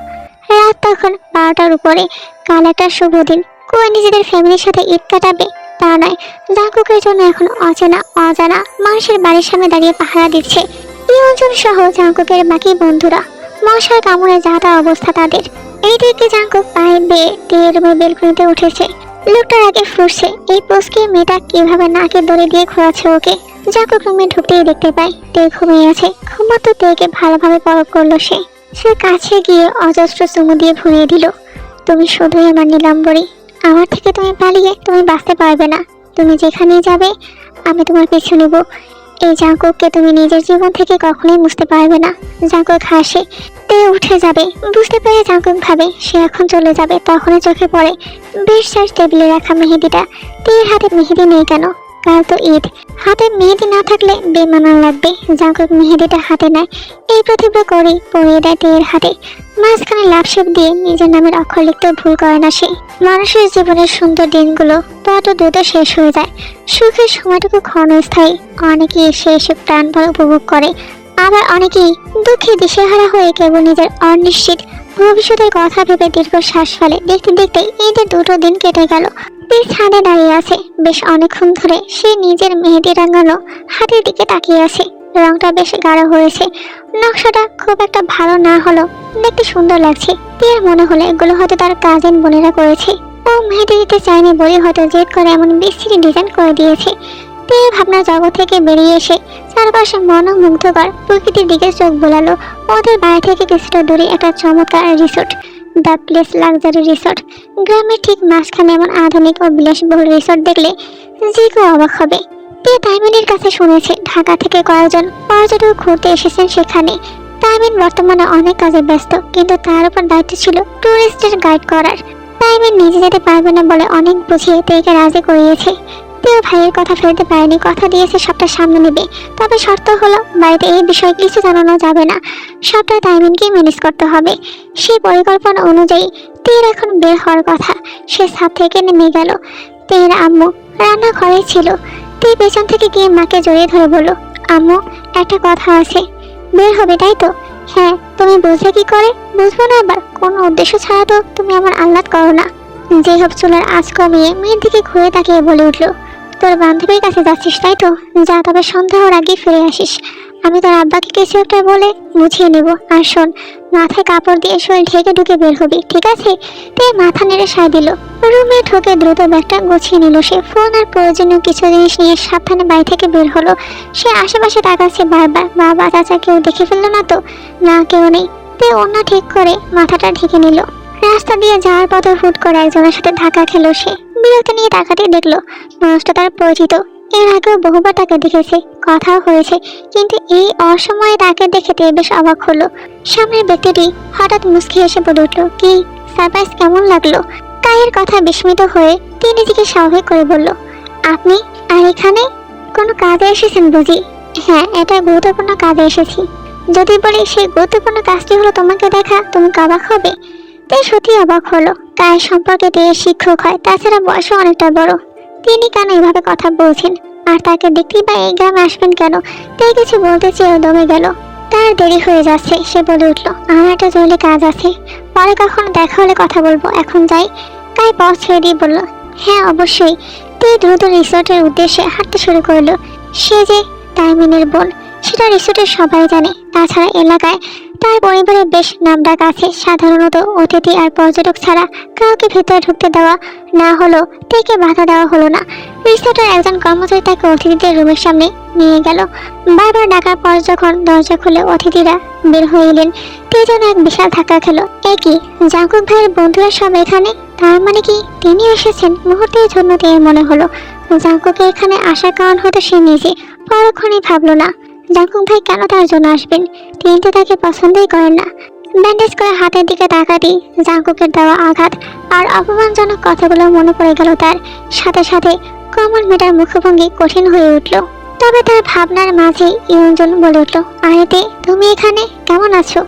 রাত তখন 12টার উপরে। কাল একটা শুভ দিন। কই নিজেদের ফ্যামিলির সাথে ঈদ কাটাবে তা নয়, জাঙ্কুকের জন্য এখন অচেনা অজানা মানুষের বাড়ির সামনে দাঁড়িয়ে পাহারা দিচ্ছে প্রিয়জন সহ জাঙ্কুকের বাকি বন্ধুরা। মশার কামড়ে যা তা অবস্থা তাদের। এইদিকে জাঙ্কুক পায়ে বেয়ে দিয়ে রুমে বেলকনিতে উঠেছে। লোকটার আগে ফুসছে এই পোস্টকে মেয়েটা কিভাবে নাকে দড়ি দিয়ে খোয়াচ্ছে ওকে। জাঙ্কুক রুমে ঢুকতেই দেখতে পায় তে ঘুমিয়ে আছে। ঘুমাতো তেকে ভালোভাবে পরখ করলো সে। সে কাছে গিয়ে অজস্র চুমু দিয়ে ভরিয়ে দিল। তুমি শুধুই আমার নীলাম্বরী, আমার থেকে তুমি পালিয়ে তুমি বাঁচতে পারবে না। তুমি যেখানেই যাবে আমি তোমার পিছু নেব। এই জাঙ্কুককে তুমি নিজের জীবন থেকে কখনোই মুছতে পারবে না। জাঙ্কুক হাসে। তে উঠে যাবে বুঝতে পেরে জাঙ্কুক ভাবে সে এখন চলে যাবে। তখনই চোখে পড়ে বেশ সাজ টেবিলে রাখা মেহেদিটা। তের হাতে মেহেদি নেই কেন? কাল তো ঈদ, হাতে মেহেদি না থাকলে বেমানান লাগবে। জাঙ্কুক মেহেদিটা হাতে নেয়, এই প্রতিভা করেই পরিয়ে দেয় তের হাতে। মাঝখানে লাভশেপ দিয়ে নিজের নামের অক্ষর লিখতে ভুল করে না সে। মানুষের জীবনের সুন্দর দিনগুলো তত দ্রুত শেষ হয়ে যায়। সুখের সময়টুকু ক্ষণস্থায়ী। অনেকেই এসে এসে প্রাণভর উপভোগ করে, আবার অনেকেই দুঃখে দিশেহারা হয়ে কেবল নিজের অনিশ্চিত ভবিষ্যতের কথা ভেবে দীর্ঘ শ্বাস ফেলে। দেখতে দেখতে ঈদের 2টো দিন কেটে গেল। তীর ছাদে দাঁড়িয়ে আছে বেশ অনেকক্ষণ ধরে। সে নিজের মেহেদি রাঙানো হাতের দিকে তাকিয়ে আছে। রংটা বেশ গাঢ় হয়েছে। নকশাটা খুব একটা ভালো না হলো দেখতে সুন্দর লাগছে। তীর মনে হলো এগুলো হয়তো তার কাজিন বোনেরা করেছে। ও মেহেদি দিতে চায়নি বলে হয়তো জেদ করে এমন বিশ্রী ডিজাইন করে দিয়েছে। তীর ভাবনার জগৎ থেকে বেরিয়ে এসে চারপাশে মনোমুগ্ধকর প্রকৃতির দিকে চোখ বোলালো। ওদের বাড়ি থেকে কিছুটা দূরে একটা চমৎকার resort, the place luxury resort. গ্রামের ঠিক মাঝখানে এমন আধুনিক ও বিলাসবহুল রিসোর্ট দেখলে যে কেউ অবাক হবে। তে তাইমিনের কাছে শুনেছে ঢাকা থেকে কয়েকজন পর্যটক ঘুরতে এসেছেন সেখানে। তাইমিন বর্তমানে অনেক কাজে ব্যস্ত, কিন্তু তার উপর দায়িত্ব ছিল টুরিস্টের গাইড করার। তাইমিন নিজে যেতে পারবে না বলে অনেক বুঝিয়ে তেকে রাজি করিয়েছে। তেও ভাইয়ের কথা ফেলতে পারেনি, কথা দিয়েছে সবটা সামনে নেবে। তবে শর্ত হলো বাড়িতে এই বিষয়ে কিছু জানানো যাবে না, সবটা তাইমিনকেই ম্যানেজ করতে হবে। সেই পরিকল্পনা অনুযায়ী তের এখন বের হওয়ার কথা। সে ছাদ থেকে নেমে গেল। তের আম্মু রান্নাঘরে ছিল। তে পেছন থেকে গিয়ে মাকে জড়িয়ে ধরে বলল, আম্মু একটা কথা আছে। বের হবে তাই তো? হ্যাঁ, তুমি বুঝলে কি করে? বুঝবো না আবার? কোনো উদ্দেশ্য ছাড়া তো তুমি আমার আহ্লাদ করো না। যে হোক চুলার আঁচ কমিয়ে মেয়ের দিকে ঘুরে তাকিয়ে বলে উঠল, তোর বান্ধবীর কাছে যাচ্ছিস তাই তো? যা, তবে সন্ধ্যা হওয়ার আগে ফিরে আসিস। আমি তোর আব্বাকে কিছু একটা বলে বুঝিয়ে নেব। আর শোন, মাথায় কাপড় দিয়ে শরীর ঢেকে ঢুকে বের হবি, ঠিক আছে? তাই মাথা নেড়ে সায় দিল। রুমে ঢুকে দ্রুত ব্যাগটা গুছিয়ে নিল সে। ফোন আর প্রয়োজনীয় কিছু জিনিস নিয়ে সাবধানে বাড়ি থেকে বের হলো। সে আশেপাশে তাকাচ্ছে বারবার, বাবা চাচা কেউ দেখে ফেললো না তো? না, কেউ নেই। তে ওড়না ঠিক করে মাথাটা ঢেকে নিল। রাস্তা দিয়ে যাওয়ার পথে হুট করে একজনের সাথে ধাক্কা খেলো সে। বিরক্তি নিয়ে তাকাতেই দেখলো মানুষটা তার পরিচিত। এর আগেও বহুবার তাকে দেখেছে, কথাও হয়েছে, কিন্তু এই অসময়ে তাকে দেখে বেশ অবাক হলো। সামনের ব্যক্তিটি হঠাৎ মুচকি এসে বলে উঠল, কি সারপ্রাইজ, কেমন লাগলো? কায়ের কথা বিস্মিত হয়ে তিনি নিজেকে স্বাভাবিক করে বলল, আপনি আর এখানে কোনো কাজে এসেছেন বুঝি? হ্যাঁ, এটা গুরুত্বপূর্ণ কাজে এসেছি। যদি বলি সেই গুরুত্বপূর্ণ কাজটি হলো তোমাকে দেখা, তুমি অবাক হবে। তাই সত্যি অবাক হলো। কায়ের সম্পর্কে শিক্ষক হয়, তাছাড়া বয়সও অনেকটা বড়। তিনি কেন এভাবে কথা বলছেন? আর তাকে দেখতেই বা এই গ্রামে আসবেন কেন? তাই কিছু বলতে চেয়েও দমে গেল। তার দেরি হয়ে যাচ্ছে। সে বলে উঠল, আমার একটা জরুরি কাজ আছে, পরে কখনো দেখা হলে কথা বলবো, এখন যাই। কায় পথ ছেড়ে দিয়ে বলল, হ্যাঁ অবশ্যই। তুই দ্রুত রিসোর্টের উদ্দেশ্যে হাঁটতে শুরু করলো। সে যে তাইমিনের বোন, সেটা রিসোর্টের সবাই জানে। তাছাড়া এলাকায় তার পরিবারের বেশ নামডাক আছে। সাধারণত অতিথি আর পর্যটক ছাড়া কাউকে ভেতরে ঢুকতে দেওয়া না হলো, তাকে বাধা দেওয়া হলো না। রিসোর্টের একজন কর্মচারী তাকে অতিথিদের রুমের সামনে নিয়ে গেল। বারবার ডাকার পর যখন দরজা খুলে অতিথিরা বের হয়ে এলেন, যেন এক বিশাল ধাক্কা খেলো। একই জাঙ্কুক ভাইয়ের বন্ধুরা সব এখানে, তার মানে কি তিনি এসেছেন? মুহূর্তের জন্য দিয়ে মনে হলো জাঙ্কুকের এখানে আসার কারণ হয়তো সে নিজে। পরক্ষণেই ভাবলো না, জাঙ্কুক ভাই কেন তার জন্য আসবেন? তিনি তো তাকে পছন্দই করেন না। ব্যান্ডেজ করে হাতের দিকে তাকাতেই জাঙ্কুকের দেওয়া আঘাত আর অপমানজনক কথাগুলো মনে পড়ে গেল তার। সাথে সাথে কমল মেয়েটার মুখভঙ্গি কঠিন হয়ে উঠল। তবে তার ভাবনার মাঝে ইয়ঞ্জন বলে উঠল, আরেতে তুমি এখানে কেমন আছো?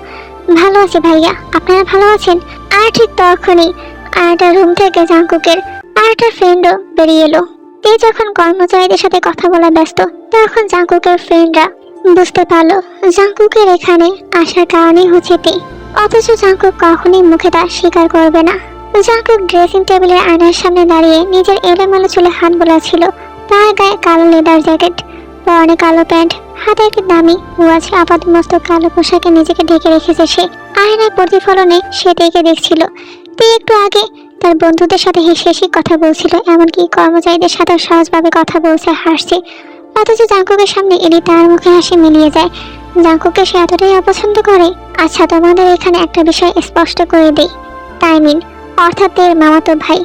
ভালো আছি ভাইয়া, আপনারা ভালো আছেন? আর ঠিক তখনই আরেকটা রুম থেকে জাঙ্কুকের আরেকটা ফ্রেন্ডও বেরিয়ে এলো। তে যখন কর্মচারীদের সাথে কথা বলা ব্যস্ত, তখন জাঙ্কুকের ফ্রেন্ডরা বুঝতে পারলো জাঙ্কুকের এখানে আসার কারণেই হচ্ছে তে। অথচ জাঙ্কুক কখনোই মুখে তা স্বীকার করবে না। জাঙ্কুক ড্রেসিং টেবিলের আয়নার সামনে দাঁড়িয়ে নিজের এলোমেলো চুলে হাত বোলাচ্ছিল। তার গায়ে কালো লেদার জ্যাকেট, পরনে কালো প্যান্ট, হাতে একটি দামি ওয়াচ, আপাতমস্ত কালো পোশাকে নিজেকে ঢেকে রেখেছে সে। আয়নার প্রতিফলনে সে দেখে দেখছিল তে একটু আগে তার বন্ধুদের সাথে হেসে হেসে কথা বলছিল, এমনকি কর্মচারীদের সাথে সহজভাবে কথা বলছে, হাসছে। অথচ জাঙ্কুকের সামনে এলি তার মুখে হাসি মিলিয়ে যায়। জাঙ্কুককে সে এতটাই অপছন্দ করে। আচ্ছা, তোমাদের এখানে একটা বিষয় স্পষ্ট করে দিই। তাইমিন অর্থাৎ এর মামাতো ভাই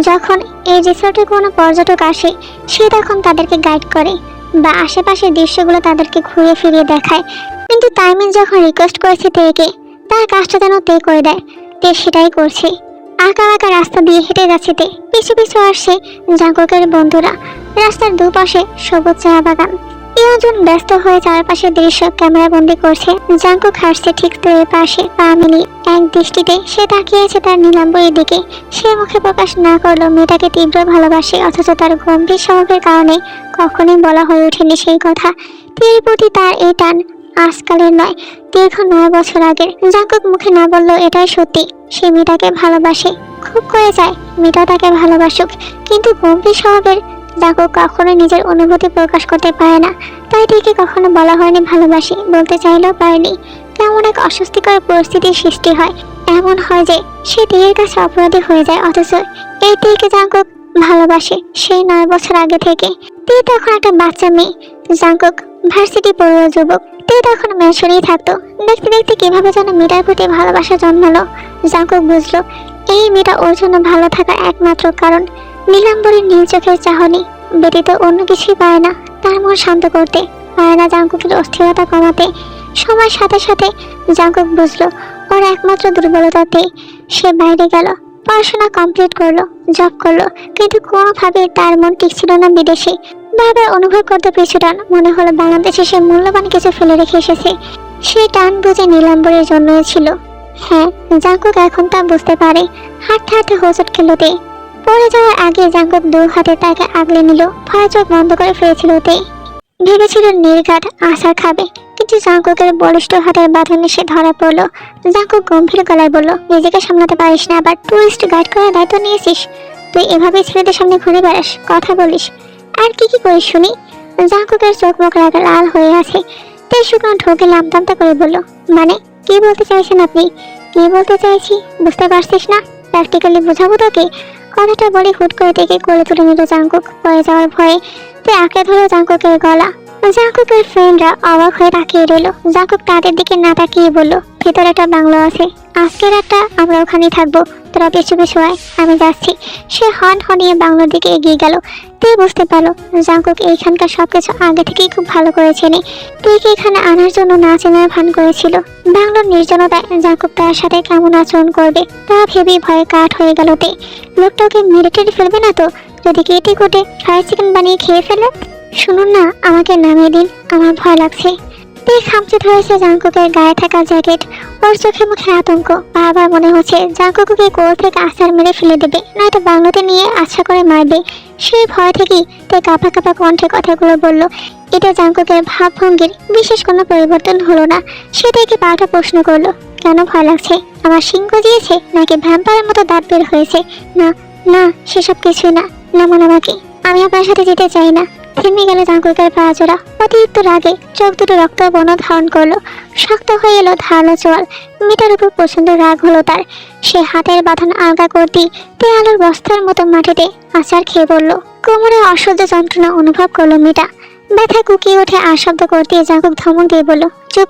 যখন এই রিসোর্টে কোনো পর্যটক আসে, সে তখন তাদেরকে গাইড করে বা আশেপাশের দৃশ্যগুলো তাদেরকে ঘুরে ফিরিয়ে দেখায়। কিন্তু তাইমিন যখন রিকোয়েস্ট করেছে তেকে তার কাজটা যেন তে করে দেয়, তে সেটাই করছে। আঁকা আঁকা রাস্তা দিয়ে হেঁটে যাচ্ছে তে, পিছু পিছু আসছে জাঙ্কুকের বন্ধুরা। রাস্তার দুপাশে সবুজ চা বাগান। ইয়ঞ্জন ব্যস্ত হয়ে চারপাশের দৃশ্য ক্যামেরা বন্দি করছে। জাঙ্কুক হাসছে ঠিক তের পাশে, পা মিলিয়ে এক দৃষ্টিতে সে তাকিয়েছে তার নীলাম্বরীর দিকে। সে মুখে প্রকাশ না করলেও মেয়েটাকে তীব্র ভালোবাসে, অথচ তার গম্ভীর স্বভাবের কারণে কখনোই বলা হয়ে ওঠেনি সেই কথা। তের প্রতি তার এই টান আজকালের নয়, দীর্ঘ 9 বছর আগের। জাঙ্কুক মুখে না বললেও এটাই সত্যি, সে মেয়েটাকে ভালোবাসে। খুব করে চায় মেয়েটাও তাকে ভালোবাসুক, কিন্তু গম্ভীর স্বভাবের জাঙ্কুক কখনো নিজের অনুভূতি প্রকাশ করতে পারে না। তাই থেকে কখনো বলা হয়নি ভালোবাসি, বলতে চাইলেও পারেনি। কেমন এক অস্বস্তিকর পরিস্থিতির সৃষ্টি হয়। এমন হয় যে সে তেয়ের কাছে অপরাধী হয়ে যায়, অথচ এই তেকে জাঙ্কুক ভালোবাসে সেই 9 বছর আগে থেকে। তে তখন একটা বাচ্চা মেয়ে, জাঙ্কুক ভার্সিটি পড়ুয়া যুবক। তে তখন মেশরেই থাকতো। দেখতে দেখতে কিভাবে যেন মেয়েটার প্রতি ভালোবাসা জন্মালো। জাঙ্কুক বুঝলো এই মেয়েটা ওর জন্য ভালো থাকার একমাত্র কারণ। নীলাম্বরীর নীল চোখের চাহনি ব্যতীত অন্য কিছুই পায় না তার মন শান্ত করতে, পায় না জাঙ্কুকের অস্থিরতা কমাতে। সময়ের সাথে সাথে জাঙ্কুক বুঝলো ওর একমাত্র দুর্বলতাতে। সে বাইরে গেল, পড়াশোনা কমপ্লিট করলো, জব করলো, কিন্তু কোনোভাবে তার মন টিকছিল না বিদেশে। বারবার অনুভব করতে পিছু টান, মনে হলো বাংলাদেশে সে মূল্যবান কিছু ফেলে রেখে এসেছে। সেই টান বুঝে নীলাম্বরের জন্যই ছিল। হ্যাঁ, জাঙ্কুক এখন তা বুঝতে পারে। হাঁটতে হাঁটতে হোঁচট খেলো তে। পড়ে যাওয়ার আগে জাঙ্কুক 2 হাতে তাকে আগলে নিল। ভয় চোখ বন্ধ করে ফিরেছিল তে। ভেবেছিল নির্ঘাত আছাড় খাবে, কিন্তু জাঙ্কুকের বলিষ্ঠ হাতের বাঁধনে সে ধরা পড়লো। জাঙ্কুক গম্ভীর গলায় বলল, নিজেকে সামলাতে পারিস না, আবার টুরিস্ট গাইড করার দায়িত্ব নিয়েছিস? তুই এভাবে ছেলেদের সামনে ঘুরে বেড়াস, কথা বলিস, আর কি কি করিস শুনি? জাঙ্কুকের চোখ মুখ রাগে লাল হয়ে আছে। তে শুকনো ঢোকে লামতামতা করে বলল, মানে কি বলতে চাইছেন আপনি? কি বলতে চাইছি বুঝতে পারছিস না? প্র্যাকটিক্যালি বোঝাবো তোকে? কথাটা বলে হুট করে থেকে কোলে তুলে নিল জাঙ্কুক। পড়ে যাওয়ার ভয়ে তে আঁকড়ে ধরো জাঙ্কুকের গলা। জাঙ্কুকের ফ্রেন্ডরা অবাক হয়ে তাকিয়ে রইল। জাঙ্কুক তাদের দিকে না তাকিয়ে বলল, ভেতরে একটা বাংলো আছে, আজকের একটা আমরা ওখানেই থাকবো, তোরা পিছু পিছু আয়, আমি যাচ্ছি। সে হন হনিয়ে বাংলোর দিকে এগিয়ে গেল। তে বুঝতে পারলো জাঙ্কুক এইখানকার সবকিছু আগে থেকেই খুব ভালো করে চেনে। তেকে এখানে আনার জন্য না চেনার ভান করেছিল। বাংলোর নির্জনতায় জাঙ্কুক তার সাথে কেমন আচরণ করবে তা ভেবেই ভয়ে কাঠ হয়ে গেল তে। লোকটাকে মেরে টেরে ফেলবে না তো? যদি কেটে কুটে ফ্রাইড চিকেন বানিয়ে খেয়ে ফেলে? শুনুন না, আমাকে নামিয়ে দিন, আমার ভয় লাগছে। তে খামচে ধরেছে জাঙ্কুকের গায়ে থাকা জ্যাকেট। ওর চোখে মুখে আতঙ্ক। বারবার মনে হচ্ছে জাঙ্কুককে কোল থেকে আছাড় মেরে ফেলে দেবে, নয়তো বাংলোতে নিয়ে আচ্ছা করে মারবে। সেই ভয় থেকেই তে কাঁপা কাঁপা কণ্ঠে কথাগুলো বলল। এটা জাঙ্কুকের ভাবভঙ্গির বিশেষ কোনো পরিবর্তন হলো না। সে থেকে পাল্টা প্রশ্ন করলো, কেন ভয় লাগছে? আমার সিংহ দিয়েছে নাকি ভ্যাম্পায়ারের মতো দাঁত বের হয়েছে? না না, সেসব কিছুই না, নামান আমাকে, আমি আপনার সাথে যেতে চাই না। থেমে গেল জাঙ্কুকের পা জোড়া। অতিরিক্ত রাগে চোখ দুটো রক্ত বর্ণ ধারণ করলো। শক্ত হয়ে এলো ধারালো চোয়াল। মিতার উপর প্রচন্ড রাগ হলো তার। সে হাতের বাঁধন আলগা করতেই তে আলোর বস্তার মতো মাটিতে আছাড় খেয়ে পড়ল। কোমরে অসহ্য যন্ত্রণা অনুভব করলো মিতা। ব্যথা কুকিয়ে ওঠে আর শব্দ করতে জাঙ্কুক ধমক দিয়ে বলল, চুপ,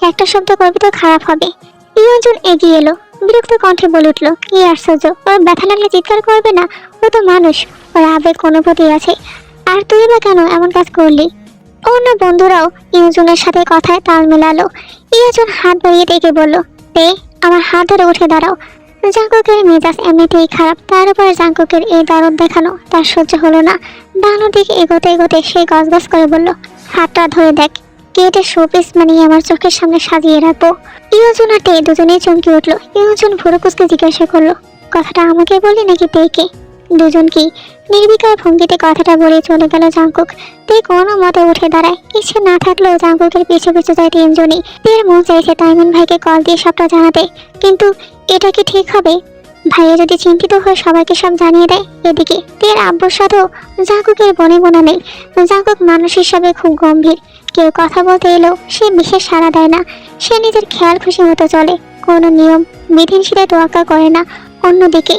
একটা শব্দ করবি তো খারাপ হবে। ইয়ঞ্জন এগিয়ে এলো, বিরক্ত কণ্ঠে বলে উঠল, কি আশ্চর্য, ওর ব্যথা লাগলে চিৎকার করবে না? ও তো মানুষ, ওর আবেগ অনুভূতি আছে। আর তুই বা কেন এমন কাজ করলি? অন্য বন্ধুরাও ইয়ঞ্জনের সাথে কথায় তাল মেলালো। ইয়ঞ্জন হাত বাড়িয়ে ডেকে বলল, তে আমার হাত ধরে উঠে দাঁড়াও। জাঙ্কুকের মেজাজ এমনিতেই খারাপ, তার উপর জাঙ্কুকের এই দরদ দেখানো তার সহ্য হলো না। বাংলোর দিকে এগোতে এগোতে সে গজগজ করে বলল, হাতটা ধরে দেখ, কেটে শোপিস বানিয়ে আমার চোখের সামনে সাজিয়ে রাখবো। ইয়ঞ্জন আর তে দুজনেই চমকে উঠলো। ইয়ঞ্জন ভুরু কুঁচকে জিজ্ঞাসা করলো, কথাটা আমাকে বললি নাকি তেকে? দুজনকেই নির্বিকার ভঙ্গিতে কথাটা বলে চলে গেল জাঙ্কুক। তে কোনো মতে উঠে দাঁড়ায়। ইচ্ছে না থাকলেও জাঙ্কুকের পিছু পিছু যায় তিনজনই। তের মন চাইছে তাইমান ভাইকে কল দিয়ে সবটা জানাতে, কিন্তু এটা কি ঠিক হবে? ভাইয়া যদি চিন্তিত হয়ে সবাইকে সব জানিয়ে দেয়। এদিকে তের আব্বুর সাথেও জাঙ্কুকের বনে বোনা নেই। জাঙ্কুক মানুষ হিসাবে খুব গম্ভীর। কেউ কথা বলতে এলেও সে বিশেষ সাড়া দেয় না। সে নিজের খেয়াল খুশি মতো চলে, কোনো নিয়ম বিধিনিষেধে তোয়াক্কা করে না। অন্যদিকে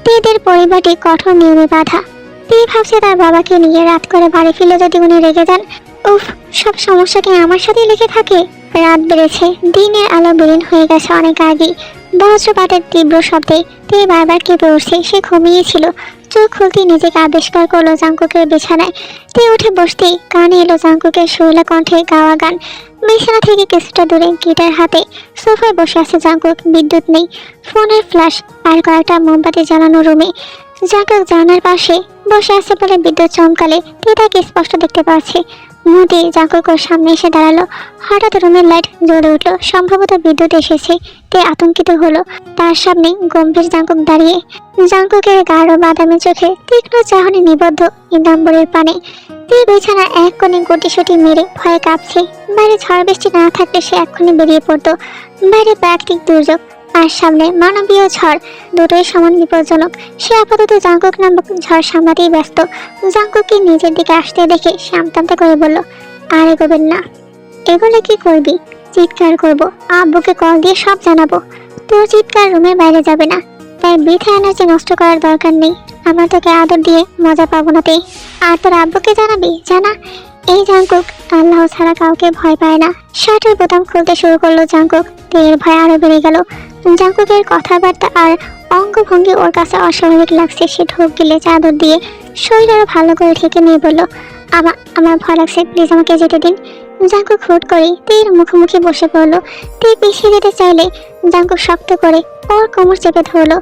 তেদের পরিবারটি কঠোর নিয়মে বাঁধা। তে ভাবছে তার বাবাকে নিয়ে রাত করে বাড়ি ফিরে যদি উনি রেগে যান। উফ, সব সমস্যাকে আমার সাথেই লেগে থাকে। রাত বেড়েছে, দিনের আলো বিলীন হয়ে গেছে অনেক আগেই। বজ্রপাতের তীব্র শব্দে তে বারবার কেঁপে উঠছে। সে ঘুমিয়েছিল। চোখ খুলতেই নিজেকে আবিষ্কার করলো জাঙ্কুকের বিছানায়। তে উঠে বসতেই কানে এলো জাঙ্কুকের শৈলা কণ্ঠে গাওয়া গান। বিছানা থেকে কিছুটা দূরে গিটার হাতে সোফায় বসে আছে জাঙ্কুক। বিদ্যুৎ নেই, ফোনের ফ্ল্যাশ আর কয়েকটা মোমবাতি জ্বালানো রুমে। জাঙ্কুক জানার পাশে বসে আছে বলে বিদ্যুৎ চমকালে তে তাকে স্পষ্ট দেখতে পাচ্ছে। মোদি জাঙ্কুকের সামনে এসে দাঁড়ালো। হঠাৎ রুমের লাইট জ্বলে উঠলো। সম্ভবত বিদ্যুৎ এসেছে। তে আতঙ্কিত হলো। তার সামনে গম্ভীর জাঙ্কুক দাঁড়িয়ে। জাঙ্কুকের গাঢ় বাদামি চোখে তীক্ষ্ণ চাহনি নিবদ্ধ ইন্দাম্বরের পানে। তে বিছানা এক কোণে গুটিসুটি মেরে ভয়ে কাঁপছে। বাইরে ঝড় বৃষ্টি না থাকলে সে এক্ষুনি বেরিয়ে পড়তো। বাইরে প্রাকৃতিক দুর্যোগ আর সামনে মানবীয় ঝড়, দুটোই সমান বিপজ্জনক। সে আপাতত জাঙ্কুক নামক ঝড় সামলাতেই ব্যস্ত। জাঙ্কুককে নিজের দিকে আসতে দেখে সে আমতামতা করে বলল, আর এগোবেন না। এগোলে কি করবি? চিৎকার করব, আব্বুকে কল দিয়ে সব জানাবো। তোর চিৎকার রুমের বাইরে যাবে না, তাই বৃথা এনার্জি নষ্ট করার দরকার নেই। আমরা তোকে আদর দিয়ে মজা পাবো না। তে আর তোর আব্বুকে জানাবি? জানা। এই জাঙ্কুক আল্লাহ ছাড়া কাউকে ভয় পায় না। শার্টের বোতাম খুলতে শুরু করলো জাঙ্কুক। তের ভয় আরো বেড়ে গেল। জাঙ্কুকের কথাবার্তা আর অঙ্গভঙ্গি ওর কাছে অস্বাভাবিক লাগছে। সে ঢোক গিলে চাদর দিয়ে শরীর আরো ভালো করে ঢেকে নিয়ে বলল, আমার ভয় লাগছে, প্লিজ আমাকে যেতে দিন। জাঙ্কুক হুট করে তের মুখোমুখি বসে পড়লো। তে পিছিয়ে যেতে চাইলে জাঙ্কুক শক্ত করে ওর কোমর চেপে ধরলো।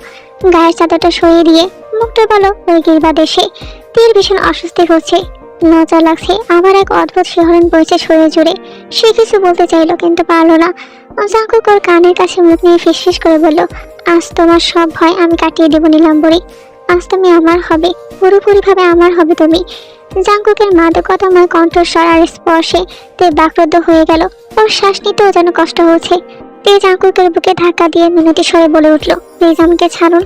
গায়ের চাদরটা সরিয়ে দিয়ে মুখটা বলো ওই গিরবা দেশে। তের ভীষণ অস্বস্তি হচ্ছে, লজ্জা লাগছে, আবার এক অদ্ভুত শিহরণ বইছে শরীর জুড়ে। সে কিছু বলতে চাইলো কিন্তু পারলো না। জাঙ্কুক ওর কানের কাছে মুখ নিয়ে ফিসফিস করে বলল, আজ তোমার সব ভয় আমি কাটিয়ে দেবো নীলাম্বরী। আজ তুমি আমার হবে, পুরোপুরিভাবে আমার হবে তুমি। জাঙ্কুকের মাদকতাময় কণ্ঠস্বর আর স্পর্শে তে বাকরুদ্ধ হয়ে গেল। ওর শ্বাস নিতেও যেন কষ্ট হচ্ছে। তে জাঙ্কুকের বুকে ধাক্কা দিয়ে মিনতি স্বরে বলে উঠল, প্লিজ আমাকে ছাড়ুন।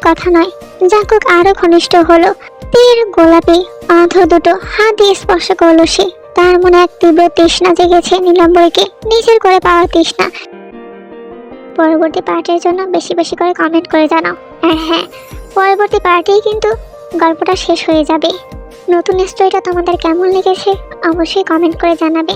কথা নয়। জাঙ্কুক আরো ঘনিষ্ঠ হলো। তীর গোলাপি অধর দুটো হাত দিয়ে স্পর্শ করলো সে। তার মনে এক তীব্র তৃষ্ণা জেগেছে নীলাম্বরীকে নিজের করে পাওয়ার তৃষ্ণা। পরবর্তী পার্টের জন্য বেশি বেশি করে কমেন্ট করে জানাও। আর হ্যাঁ, পরবর্তী পার্টেই কিন্তু গল্পটা শেষ হয়ে যাবে। নতুন স্টোরিটা তোমাদের কেমন লেগেছে অবশ্যই কমেন্ট করে জানাবে।